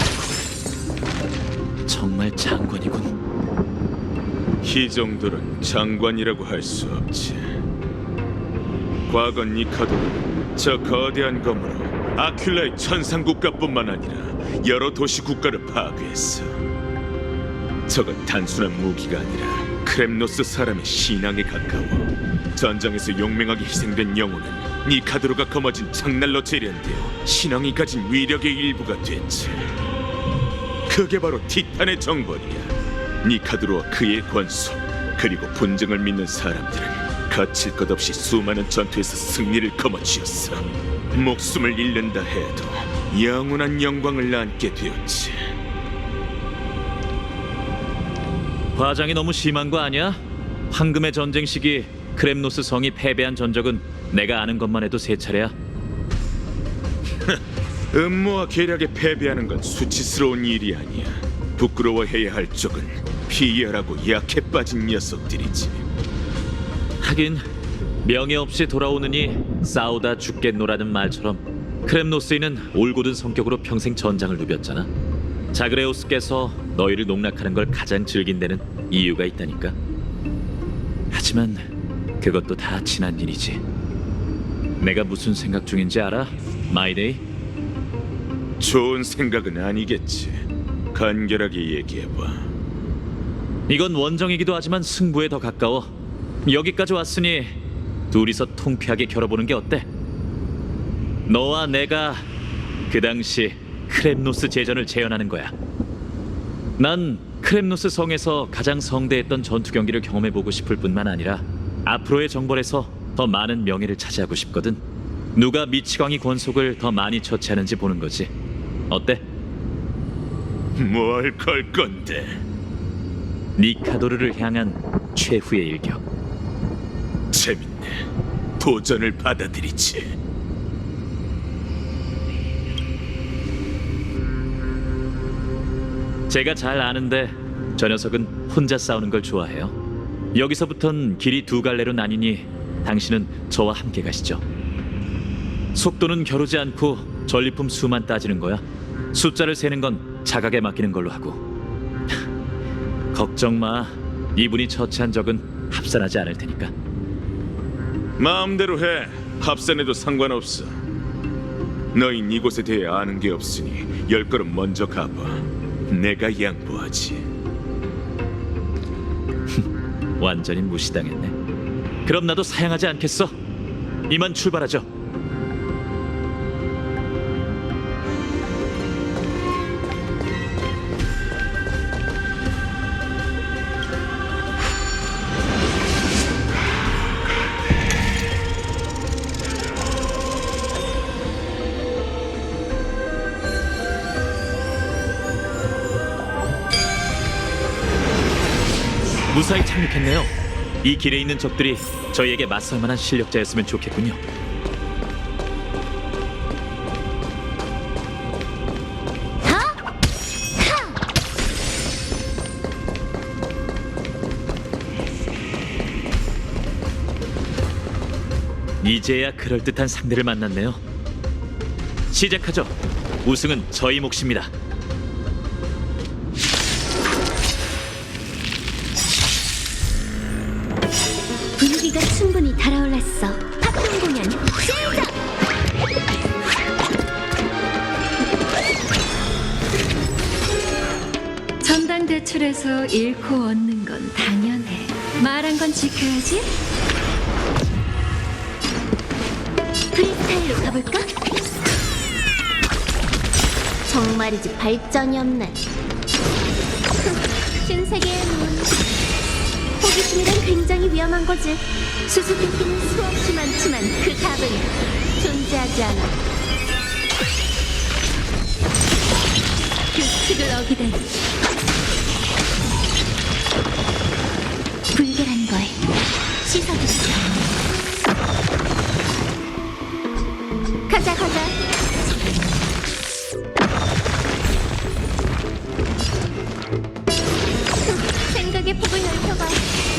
정말 장관이군. 이 정도는 장관이라고 할 수 없지. 과거 니카도는 저 거대한 검으로 아큘라의 천상국가뿐만 아니라 여러 도시 국가를 파괴했어. 저건 단순한 무기가 아니라 크렘노스 사람의 신앙에 가까워. 전장에서 용맹하게 희생된 영혼은 니카드로가 거머쥔 장날로 재련되어 신앙이 가진 위력의 일부가 됐지. 그게 바로 티탄의 정벌이야. 니카드로와 그의 권속 그리고 분쟁을 믿는 사람들은 거칠 것 없이 수많은 전투에서 승리를 거머쥐었어. 목숨을 잃는다 해도 영원한 영광을 안게 되었지. 과장이 너무 심한 거 아니야? 황금의 전쟁 시기 크렘노스 성이 패배한 전적은 내가 아는 것만 해도 3차례야. 음모와 계략에 패배하는 건 수치스러운 일이 아니야. 부끄러워해야 할 쪽은 비열하고 약해 빠진 녀석들이지. 하긴 명예 없이 돌아오느니 싸우다 죽겠노라는 말처럼 크렘노스인은 올곧은 성격으로 평생 전장을 누볐잖아. 자그레우스께서 너희를 농락하는 걸 가장 즐긴 데는 이유가 있다니까. 하지만 그것도 다 지난 일이지. 내가 무슨 생각 중인지 알아? 마이데이? 좋은 생각은 아니겠지. 간결하게 얘기해봐. 이건 원정이기도 하지만 승부에 더 가까워. 여기까지 왔으니 둘이서 통쾌하게 겨뤄보는 게 어때? 너와 내가 그 당시 크렘노스 제전을 재현하는 거야. 난 크렘노스 성에서 가장 성대했던 전투 경기를 경험해보고 싶을 뿐만 아니라 앞으로의 정벌에서 더 많은 명예를 차지하고 싶거든. 누가 미치광이 권속을 더 많이 처치하는지 보는 거지. 어때? 뭘 걸 건데? 니카도르를 향한 최후의 일격. 재밌네. 도전을 받아들이지. 제가 잘 아는데 저 녀석은 혼자 싸우는 걸 좋아해요. 여기서부턴 길이 두 갈래로 나뉘니 당신은 저와 함께 가시죠. 속도는 겨루지 않고 전리품 수만 따지는 거야. 숫자를 세는 건 자각에 맡기는 걸로 하고. 걱정 마. 이분이 처치한 적은 합산하지 않을 테니까. 마음대로 해. 합산해도 상관없어. 너흰 이곳에 대해 아는 게 없으니 10걸음 먼저 가봐. 내가 양보하지. 완전히 무시당했네. 그럼 나도 사양하지 않겠어. 이만 출발하죠. 무사히 착륙했네요. 이 길에 있는 적들이 저희에게 맞설 만한 실력자였으면 좋겠군요. 이제야 그럴듯한 상대를 만났네요. 시작하죠. 우승은 저희 몫입니다. 분위기가 충분히 달아올랐어. 합동 공연 시작! 전당 대출에서 잃고 얻는 건 당연해. 말한 건 지켜야지. 프리스타일로 가볼까? 정말이지 발전이 없네. 신세계의 문. 호기심이란 굉장히 위험한 거지. 수수께끼는 수없이 많지만 그 답은 존재하지 않아. 규칙을 어기다니. 불결한 걸 씻어주세요. 가자 가자. 생각의 폭을 넓혀봐.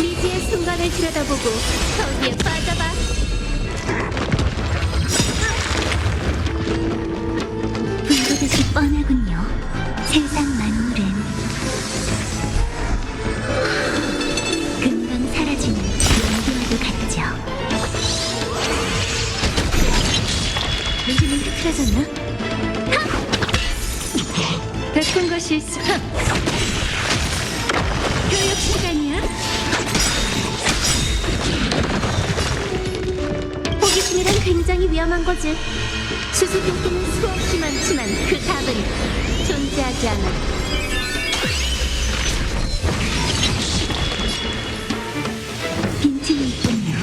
미지의 순간을 들여다보고 거기에 빠져봐. 불보듯이 뻔하군요. 세상 만물은 금방 사라지는 연기와도 같죠. 눈이 흐트러졌나? 베푼 것이 있어. 교육 시간이야. 호기심이란 굉장히 위험한 거지. 수수께끼는 수없이 많지만 그 답은 존재하지 않아. 빈틈이 있군요.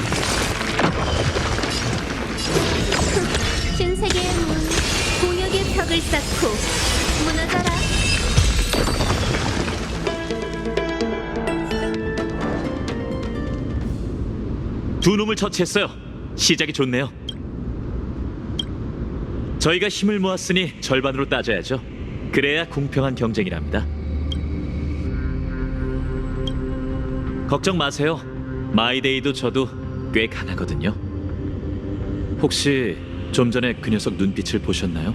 신세계의 문, 공역의 벽을 쌓고 무너져라. 두 놈을 처치했어요. 시작이 좋네요. 저희가 힘을 모았으니 절반으로 따져야죠. 그래야 공평한 경쟁이랍니다. 걱정 마세요. 마이데이도 저도 꽤 강하거든요. 혹시 좀 전에 그 녀석 눈빛을 보셨나요?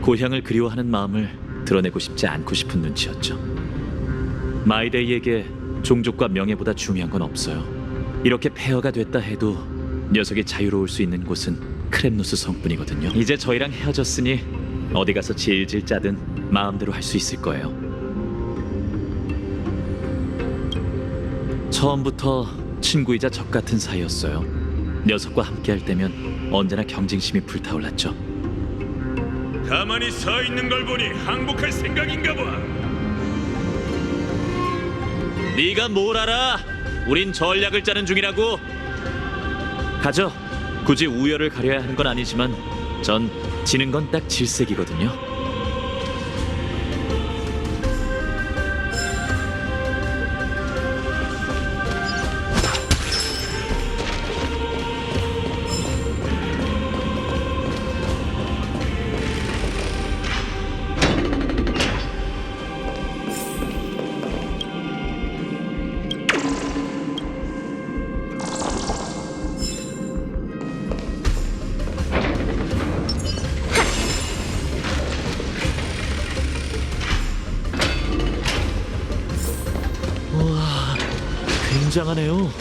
고향을 그리워하는 마음을 드러내고 싶지 않고 싶은 눈치였죠. 마이데이에게 종족과 명예보다 중요한 건 없어요. 이렇게 폐허가 됐다 해도 녀석이 자유로울 수 있는 곳은 크렘누스 성뿐이거든요. 이제 저희랑 헤어졌으니 어디 가서 질질 짜든 마음대로 할 수 있을 거예요. 처음부터 친구이자 적 같은 사이였어요. 녀석과 함께할 때면 언제나 경쟁심이 불타올랐죠. 가만히 서 있는 걸 보니 항복할 생각인가 봐. 네가 뭘 알아? 우린 전략을 짜는 중이라고. 가죠. 굳이 우열을 가려야 하는 건 아니지만 전 지는 건 딱 질색이거든요. 굉장하네요.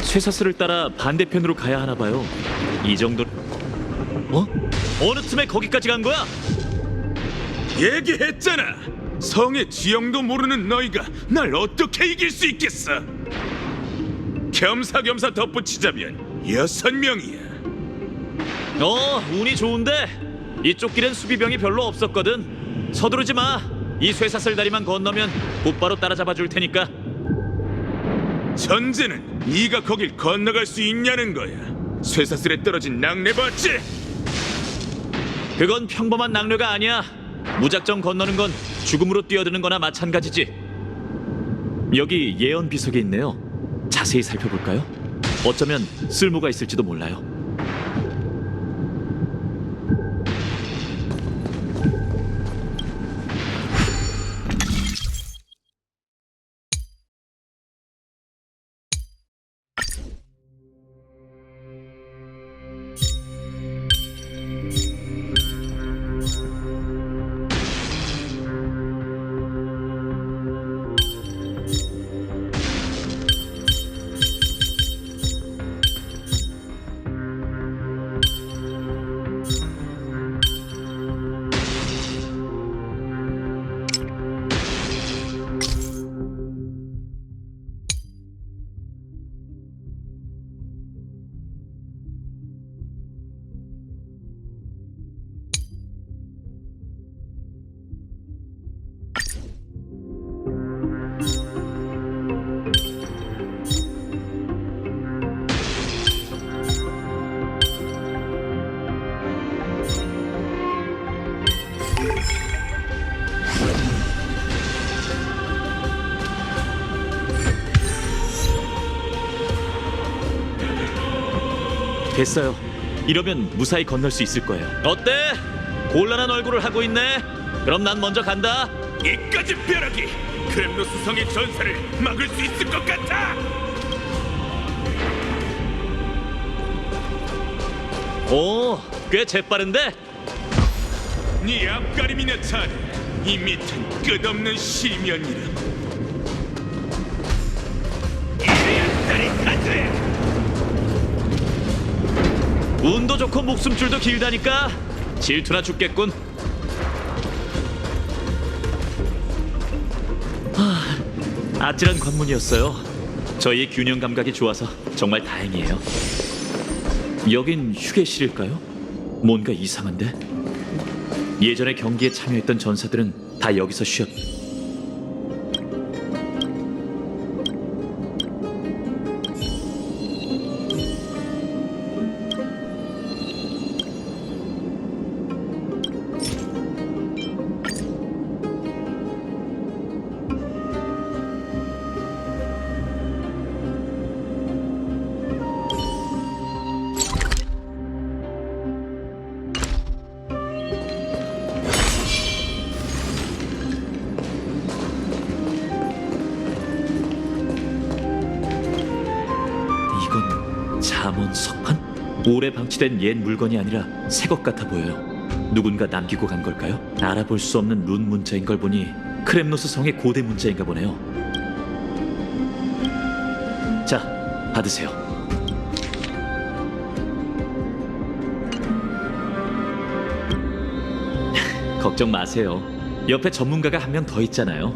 쇠사슬을 따라 반대편으로 가야 하나 봐요. 이 정도. 어? 어느 틈에 거기까지 간 거야? 얘기했잖아. 성의 지형도 모르는 너희가 날 어떻게 이길 수 있겠어? 겸사겸사 덧붙이자면 6명이야. 운이 좋은데 이쪽 길엔 수비병이 별로 없었거든. 서두르지 마. 이 쇠사슬 다리만 건너면 곧바로 따라잡아 줄 테니까. 전제는 네가 거길 건너갈 수 있냐는 거야. 쇠사슬에 떨어진 낙뢰 봤지? 그건 평범한 낙뢰가 아니야. 무작정 건너는 건 죽음으로 뛰어드는 거나 마찬가지지. 여기 예언 비석이 있네요. 자세히 살펴볼까요? 어쩌면 쓸모가 있을지도 몰라요. 됐어요. 이러면 무사히 건널 수 있을 거예요. 어때? 곤란한 얼굴을 하고 있네. 그럼 난 먼저 간다. 이까지 벼락이 크렘노스 성의 전사를 막을 수 있을 것 같아. 오, 꽤 재빠른데? 네 앞가림이나 잘해. 이 밑은 끝없는 시면이라. 이래야 짜릿하지. 운도 좋고 목숨줄도 길다니까 질투나 죽겠군. 아찔한 관문이었어요. 저희의 균형 감각이 좋아서 정말 다행이에요. 여긴 휴게실일까요? 뭔가 이상한데? 예전에 경기에 참여했던 전사들은 다 여기서 쉬었... 잠원 석판? 오래 방치된 옛 물건이 아니라 새 것 같아 보여요. 누군가 남기고 간 걸까요? 알아볼 수 없는 룬 문자인 걸 보니 크렘노스 성의 고대 문자인가 보네요. 자, 받으세요. 걱정 마세요. 옆에 전문가가 한 명 더 있잖아요.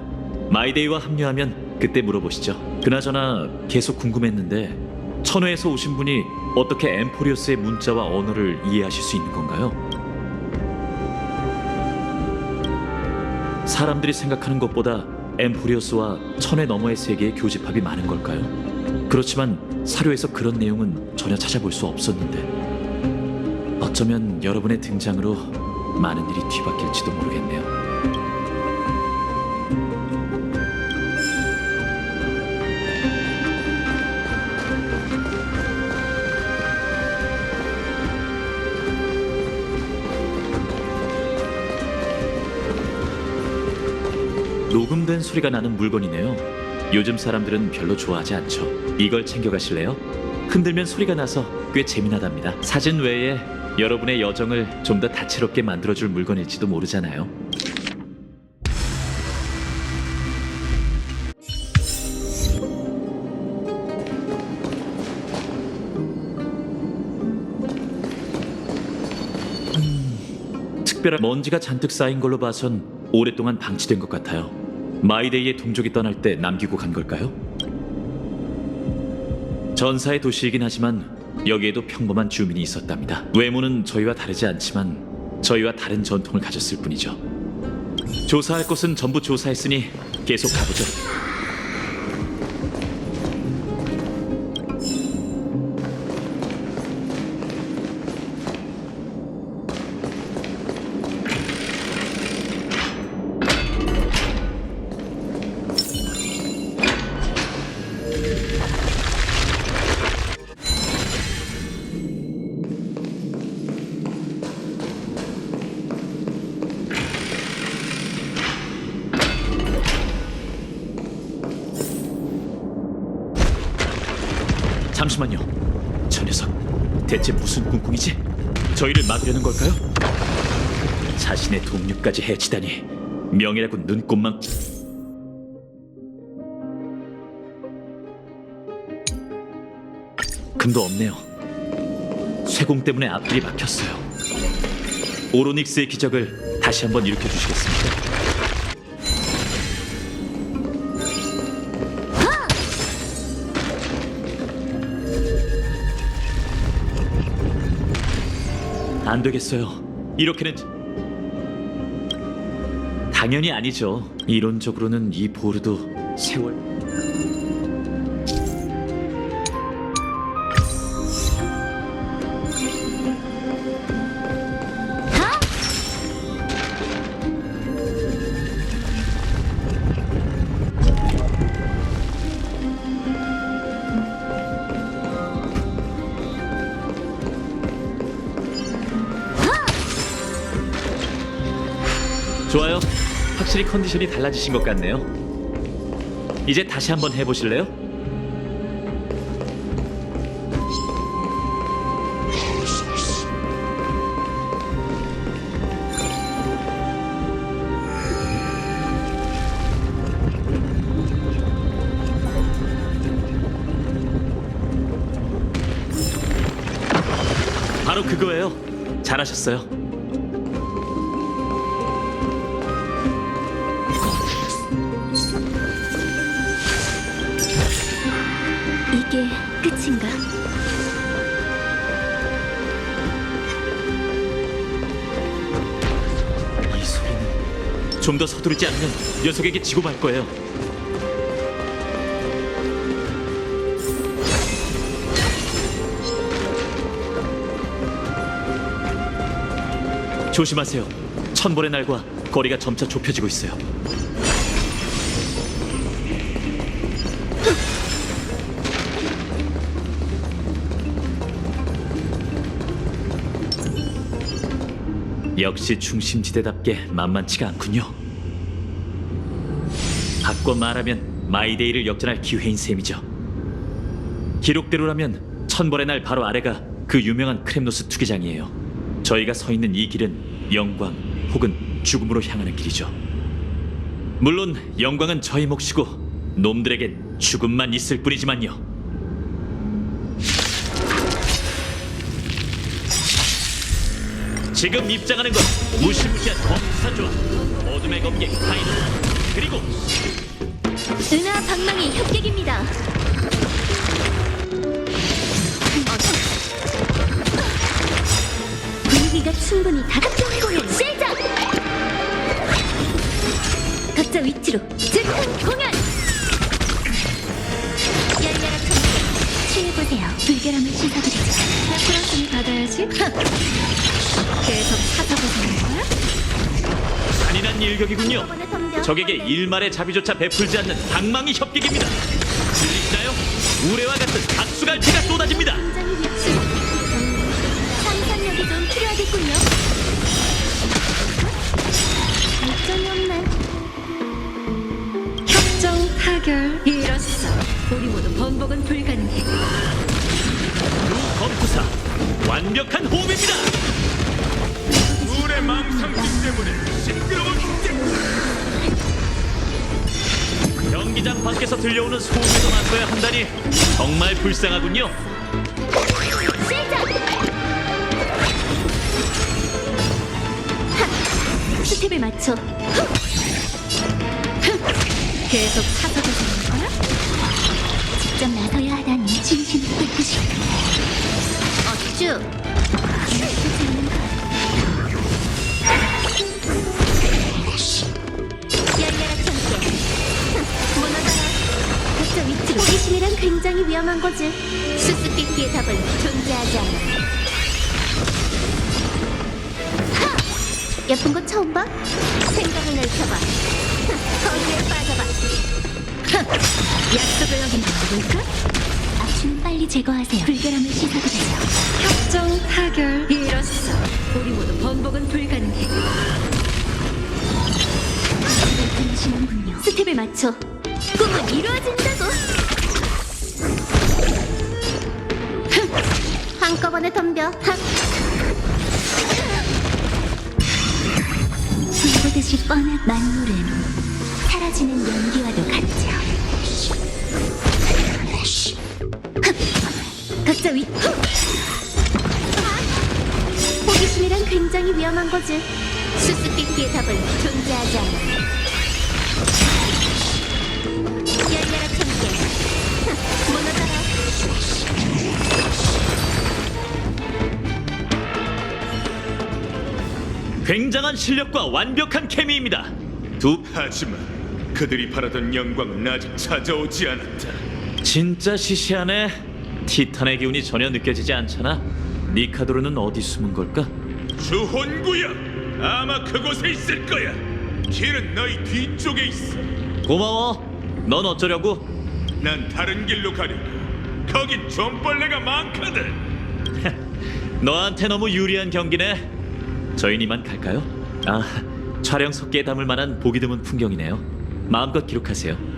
마이데이와 합류하면 그때 물어보시죠. 그나저나 계속 궁금했는데 천회에서 오신 분이 어떻게 엠포리오스의 문자와 언어를 이해하실 수 있는 건가요? 사람들이 생각하는 것보다 엠포리오스와 천회 너머의 세계의 교집합이 많은 걸까요? 그렇지만 사료에서 그런 내용은 전혀 찾아볼 수 없었는데 어쩌면 여러분의 등장으로 많은 일이 뒤바뀔지도 모르겠네요. 녹음된 소리가 나는 물건이네요. 요즘 사람들은 별로 좋아하지 않죠. 이걸 챙겨가실래요? 흔들면 소리가 나서 꽤 재미나답니다. 사진 외에 여러분의 여정을 좀 더 다채롭게 만들어줄 물건일지도 모르잖아요. 특별한 먼지가 잔뜩 쌓인 걸로 봐선 오랫동안 방치된 것 같아요. 마이데이의 동족이 떠날 때 남기고 간 걸까요? 전사의 도시이긴 하지만 여기에도 평범한 주민이 있었답니다. 외모는 저희와 다르지 않지만 저희와 다른 전통을 가졌을 뿐이죠. 조사할 곳은 전부 조사했으니 계속 가보죠. 잠시만요. 저 녀석 대체 무슨 꿍꿍이지? 저희를 막으려는 걸까요? 자신의 동료까지 해치다니 명예라고 눈꼽만... 금도 없네요. 쇠공 때문에 앞길이 막혔어요. 오로닉스의 기적을 다시 한번 일으켜주시겠습니까? 안 되겠어요. 이렇게는 당연히 아니죠. 이론적으로는 이 보르도 세월 좋아요. 확실히 컨디션이 달라지신 것 같네요. 이제 다시 한번 해보실래요? 바로 그거예요. 잘하셨어요. 이게 끝인가? 이 소리는 좀 더 서두르지 않으면 녀석에게 지고 말 거예요. 조심하세요. 천벌의 날과 거리가 점차 좁혀지고 있어요. 역시 중심지대답게 만만치가 않군요. 바꿔 말하면 마이데이를 역전할 기회인 셈이죠. 기록대로라면 천벌의 날 바로 아래가 그 유명한 크렘노스 투기장이에요. 저희가 서 있는 이 길은 영광 혹은 죽음으로 향하는 길이죠. 물론 영광은 저희 몫이고 놈들에겐 죽음만 있을 뿐이지만요. 지금 입장하는 건 무시무시한 검사조와 어둠의 검객 파이널 그리고 은하 방망이 협객입니다. 분위기가 충분히 다각형 공연 시작! 각자 위치로 즉흥 공연! 열렬한 천국 거지? 계속 찾아보자는 거야? 잔인한 일격이군요. 한꺼번에 덤벼. 적에게 일말의 자비조차 베풀지 않는 방망이 협객입니다. 들리시나요? 우레와 같은 박수갈채가 쏟아집니다. 굉장히 위험해. 상상력이 좀 필요하겠군요. 발전이 없네. 협정 타결 이뤘어. 우리 모두 번복은 불가능해. 루 검투사 완벽한 호흡입니다. 둘의 망상기 때문에 시끄러운 경기장 밖에서 들려오는 소음에도 맞서야 한다니 정말 불쌍하군요. 시작! 하! 스텝을 맞춰. 계속 찾아보자는 거야? 직접 나서야 하다니 진심을 뺏고 싶어. 어쭈? 열려라 참깨. 무너져라. 각자 위치로. 호기심이란 굉장히 위험한 거지. 수수께끼의 답은 존재하지 않아. 하! 예쁜 거 처음 봐? 생각을 넓혀봐. 거기에 빠져봐. 약속을 어긴 건 누굴까? 악취는 빨리 제거하세요. 불결함을 씻어드리세요. 협정 타결 이뤘어. 우리 모두 번복은 불가능해. 들으시는군요. 스텝을 맞춰. 꿈은 이루어진다고. 한꺼번에 덤벼. 불보듯이 뻔한 만물은 사라지는 연기와도 같죠. 각자 위. 호기심이란 굉장히 위험한 거지. 수수께끼의 답은 존재하지 않아. 열려라 참깨. 무너져라. 굉장한 실력과 완벽한 케미입니다. 하지만 그들이 바라던 영광은 아직 찾아오지 않았다. 진짜 시시하네. 티탄의 기운이 전혀 느껴지지 않잖아. 니카도르는 어디 숨은 걸까? 주혼구야, 아마 그곳에 있을 거야. 길은 너희 뒤쪽에 있어. 고마워. 넌 어쩌려고? 난 다른 길로 가려고. 거긴 좀벌레가 많거든. 너한테 너무 유리한 경기네. 저희는 이만 갈까요? 아, 촬영 석기에 담을 만한 보기 드문 풍경이네요. 마음껏 기록하세요.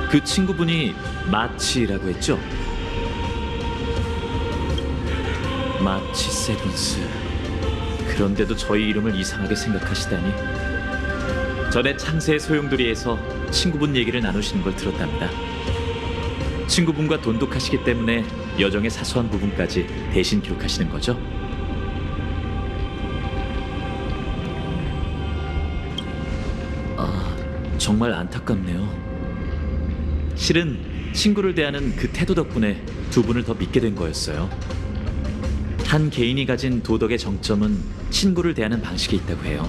그 친구분이 마치라고 했죠? 마치 세븐스. 그런데도 저희 이름을 이상하게 생각하시다니. 전에 창세의 소용돌이에서 친구분 얘기를 나누시는 걸 들었답니다. 친구분과 돈독하시기 때문에 여정의 사소한 부분까지 대신 기록하시는 거죠? 아, 정말 안타깝네요. 실은 친구를 대하는 그 태도 덕분에 두 분을 더 믿게 된 거였어요. 한 개인이 가진 도덕의 정점은 친구를 대하는 방식에 있다고 해요.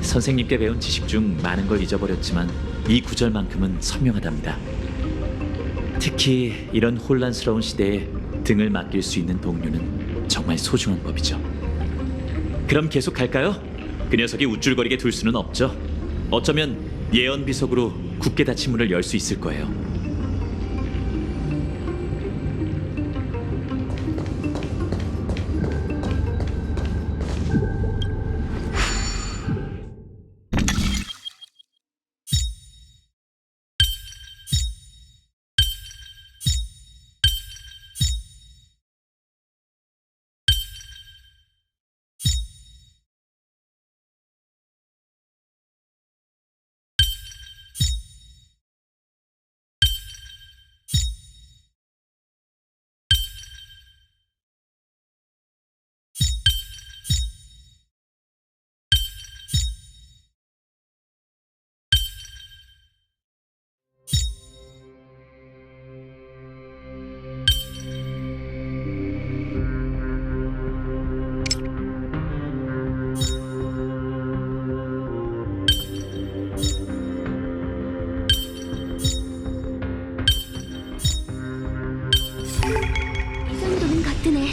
선생님께 배운 지식 중 많은 걸 잊어버렸지만 이 구절만큼은 선명하답니다. 특히 이런 혼란스러운 시대에 등을 맡길 수 있는 동료는 정말 소중한 법이죠. 그럼 계속 갈까요? 그 녀석이 우쭐거리게 둘 수는 없죠. 어쩌면 예언 비석으로 굳게 닫힌 문을 열 수 있을 거예요.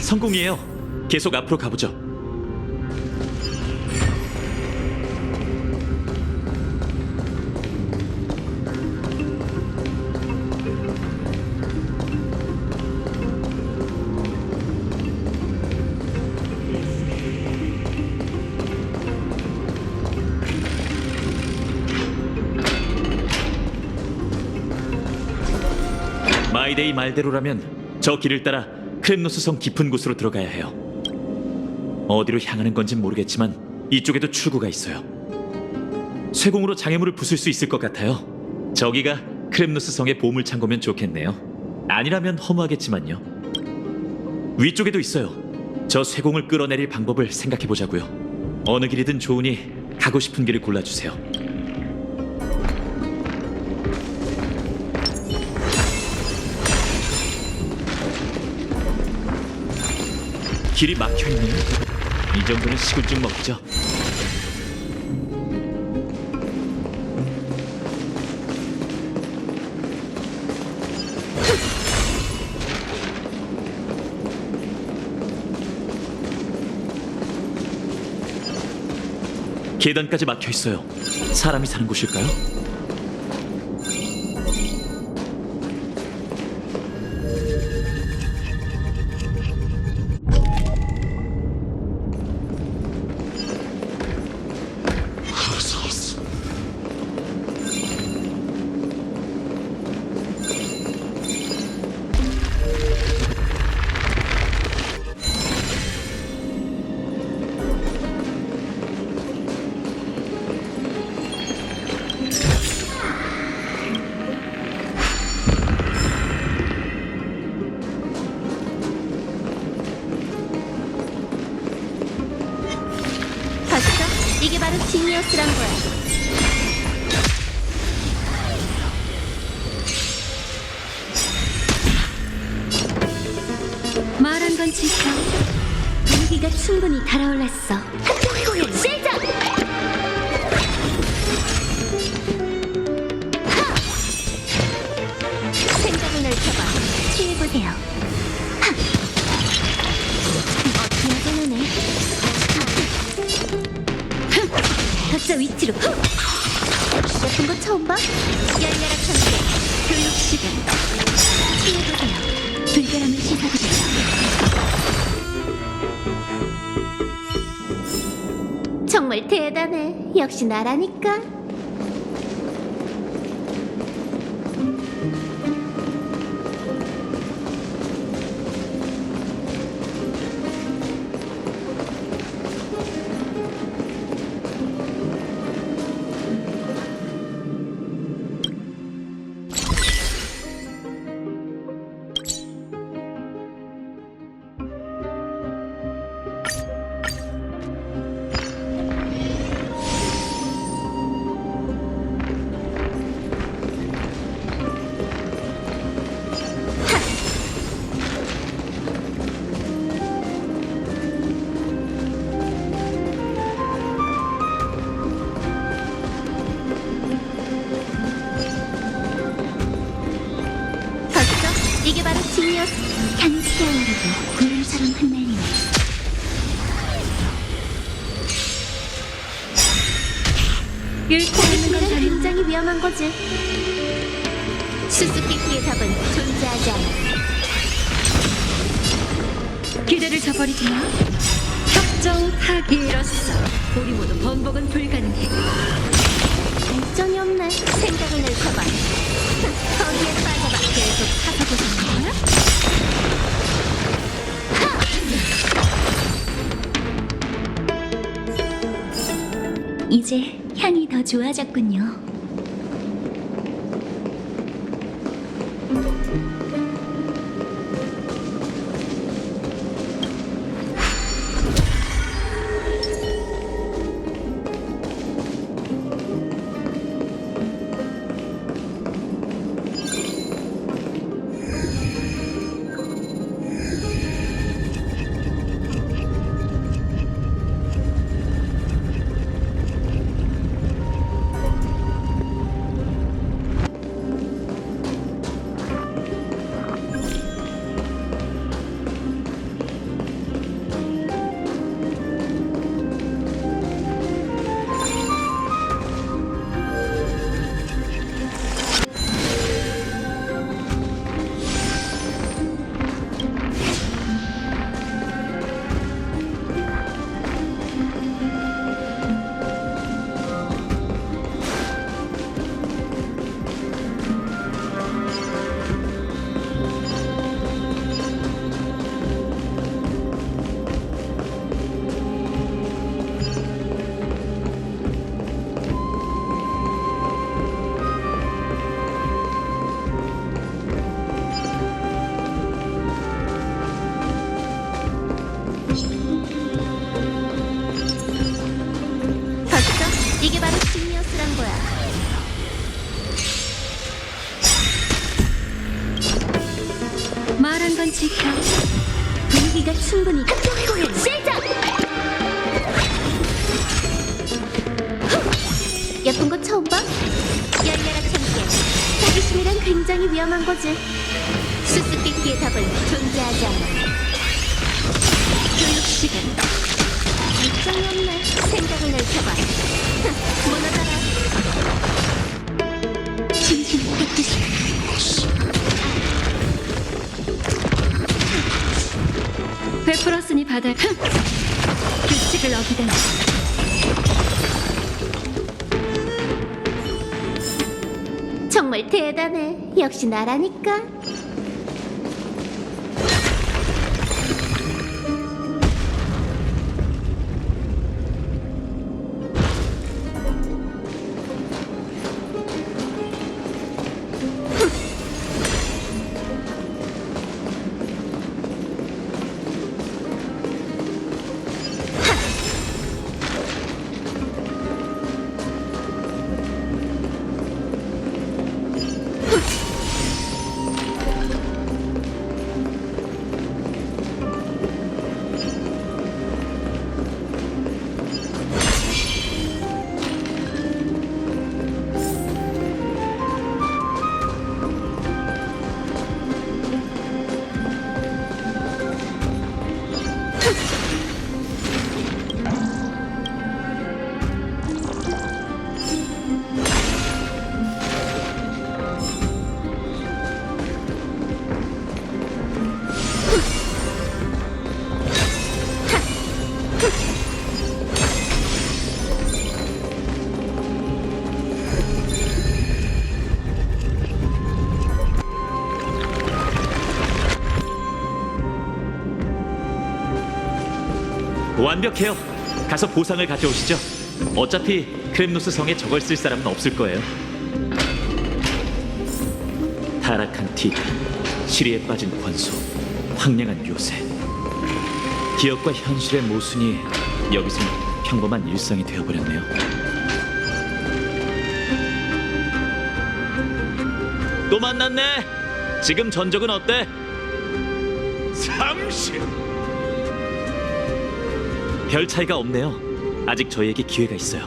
성공이에요. 계속 앞으로 가보죠. 마이데이 말대로라면 저 길을 따라 크렘노스 성 깊은 곳으로 들어가야 해요. 어디로 향하는 건진 모르겠지만 이쪽에도 출구가 있어요. 쇠공으로 장애물을 부술 수 있을 것 같아요. 저기가 크렘노스 성의 보물 창고면 좋겠네요. 아니라면 허무하겠지만요. 위쪽에도 있어요. 저 쇠공을 끌어내릴 방법을 생각해 보자고요. 어느 길이든 좋으니 가고 싶은 길을 골라주세요. 길이 막혀있네요. 이 정도는 식을 좀 먹죠. 계단까지 막혀있어요. 사람이 사는 곳일까요? 봤어? 이게 바로 지니어스란 거야. 말한 건 지켜. 분위기가 충분히 달아올랐어. 합동 공연 시작! 하! 생각을 넓혀봐. 취해보세요. 하! 든든하네. 각자 위치로. 예쁜 거 처음 봐? 열려라 천재. 교육 시간. 취해보세요. 불결함을 씻어드려요. 정말 대단해. 역시 나라니까. 이게 바로 지니어스. 향이 피어나라도 굴른 사람 흩날리네. 끓고 있는 건 호기심이란 굉장히 위험한 거지. 수수께끼의 답은 존재하지 않아. 기대를 저버리지 마. 협정 타기 이로써 우리 모두 번복은 불가능해. 발전이 없네. 생각을 넓혀봐. 거기에 빠져봐. 계속 사서보자는 거야? 이제 향이 더 좋아졌군요. 충분히 합동 공연 시작! 예쁜 거 처음 봐? 열려라 참깨. 호기심이란 굉장히 위험한 거지. 수수께끼의 답은 존재하지 않아. 교육 시간. 결정이 없네. 생각을 넓혀봐. 무너져라. 진심 뺏기지. 베풀었으니 받아. 규칙을 어기다니. 정말 대단해. 역시 나라니까. 완벽해요. 가서 보상을 가져오시죠. 어차피 크렘노스 성에 저걸 쓸 사람은 없을 거예요. 타락한 티그, 시리에 빠진 권소, 황량한 요새. 기억과 현실의 모순이 여기서 평범한 일상이 되어버렸네요. 또 만났네. 지금 전적은 어때? 30. 별 차이가 없네요. 아직 저희에게 기회가 있어요.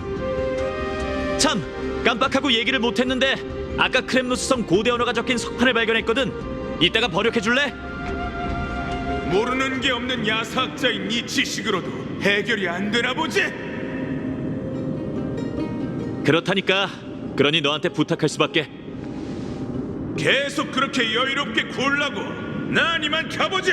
참! 깜빡하고 얘기를 못했는데 아까 크렘노스 성 고대 언어가 적힌 석판을 발견했거든. 이따가 번역해줄래? 모르는 게 없는 야사학자인 네 지식으로도 해결이 안 되나 보지? 그렇다니까. 그러니 너한테 부탁할 수밖에. 계속 그렇게 여유롭게 굴라고 난 이만 가보지.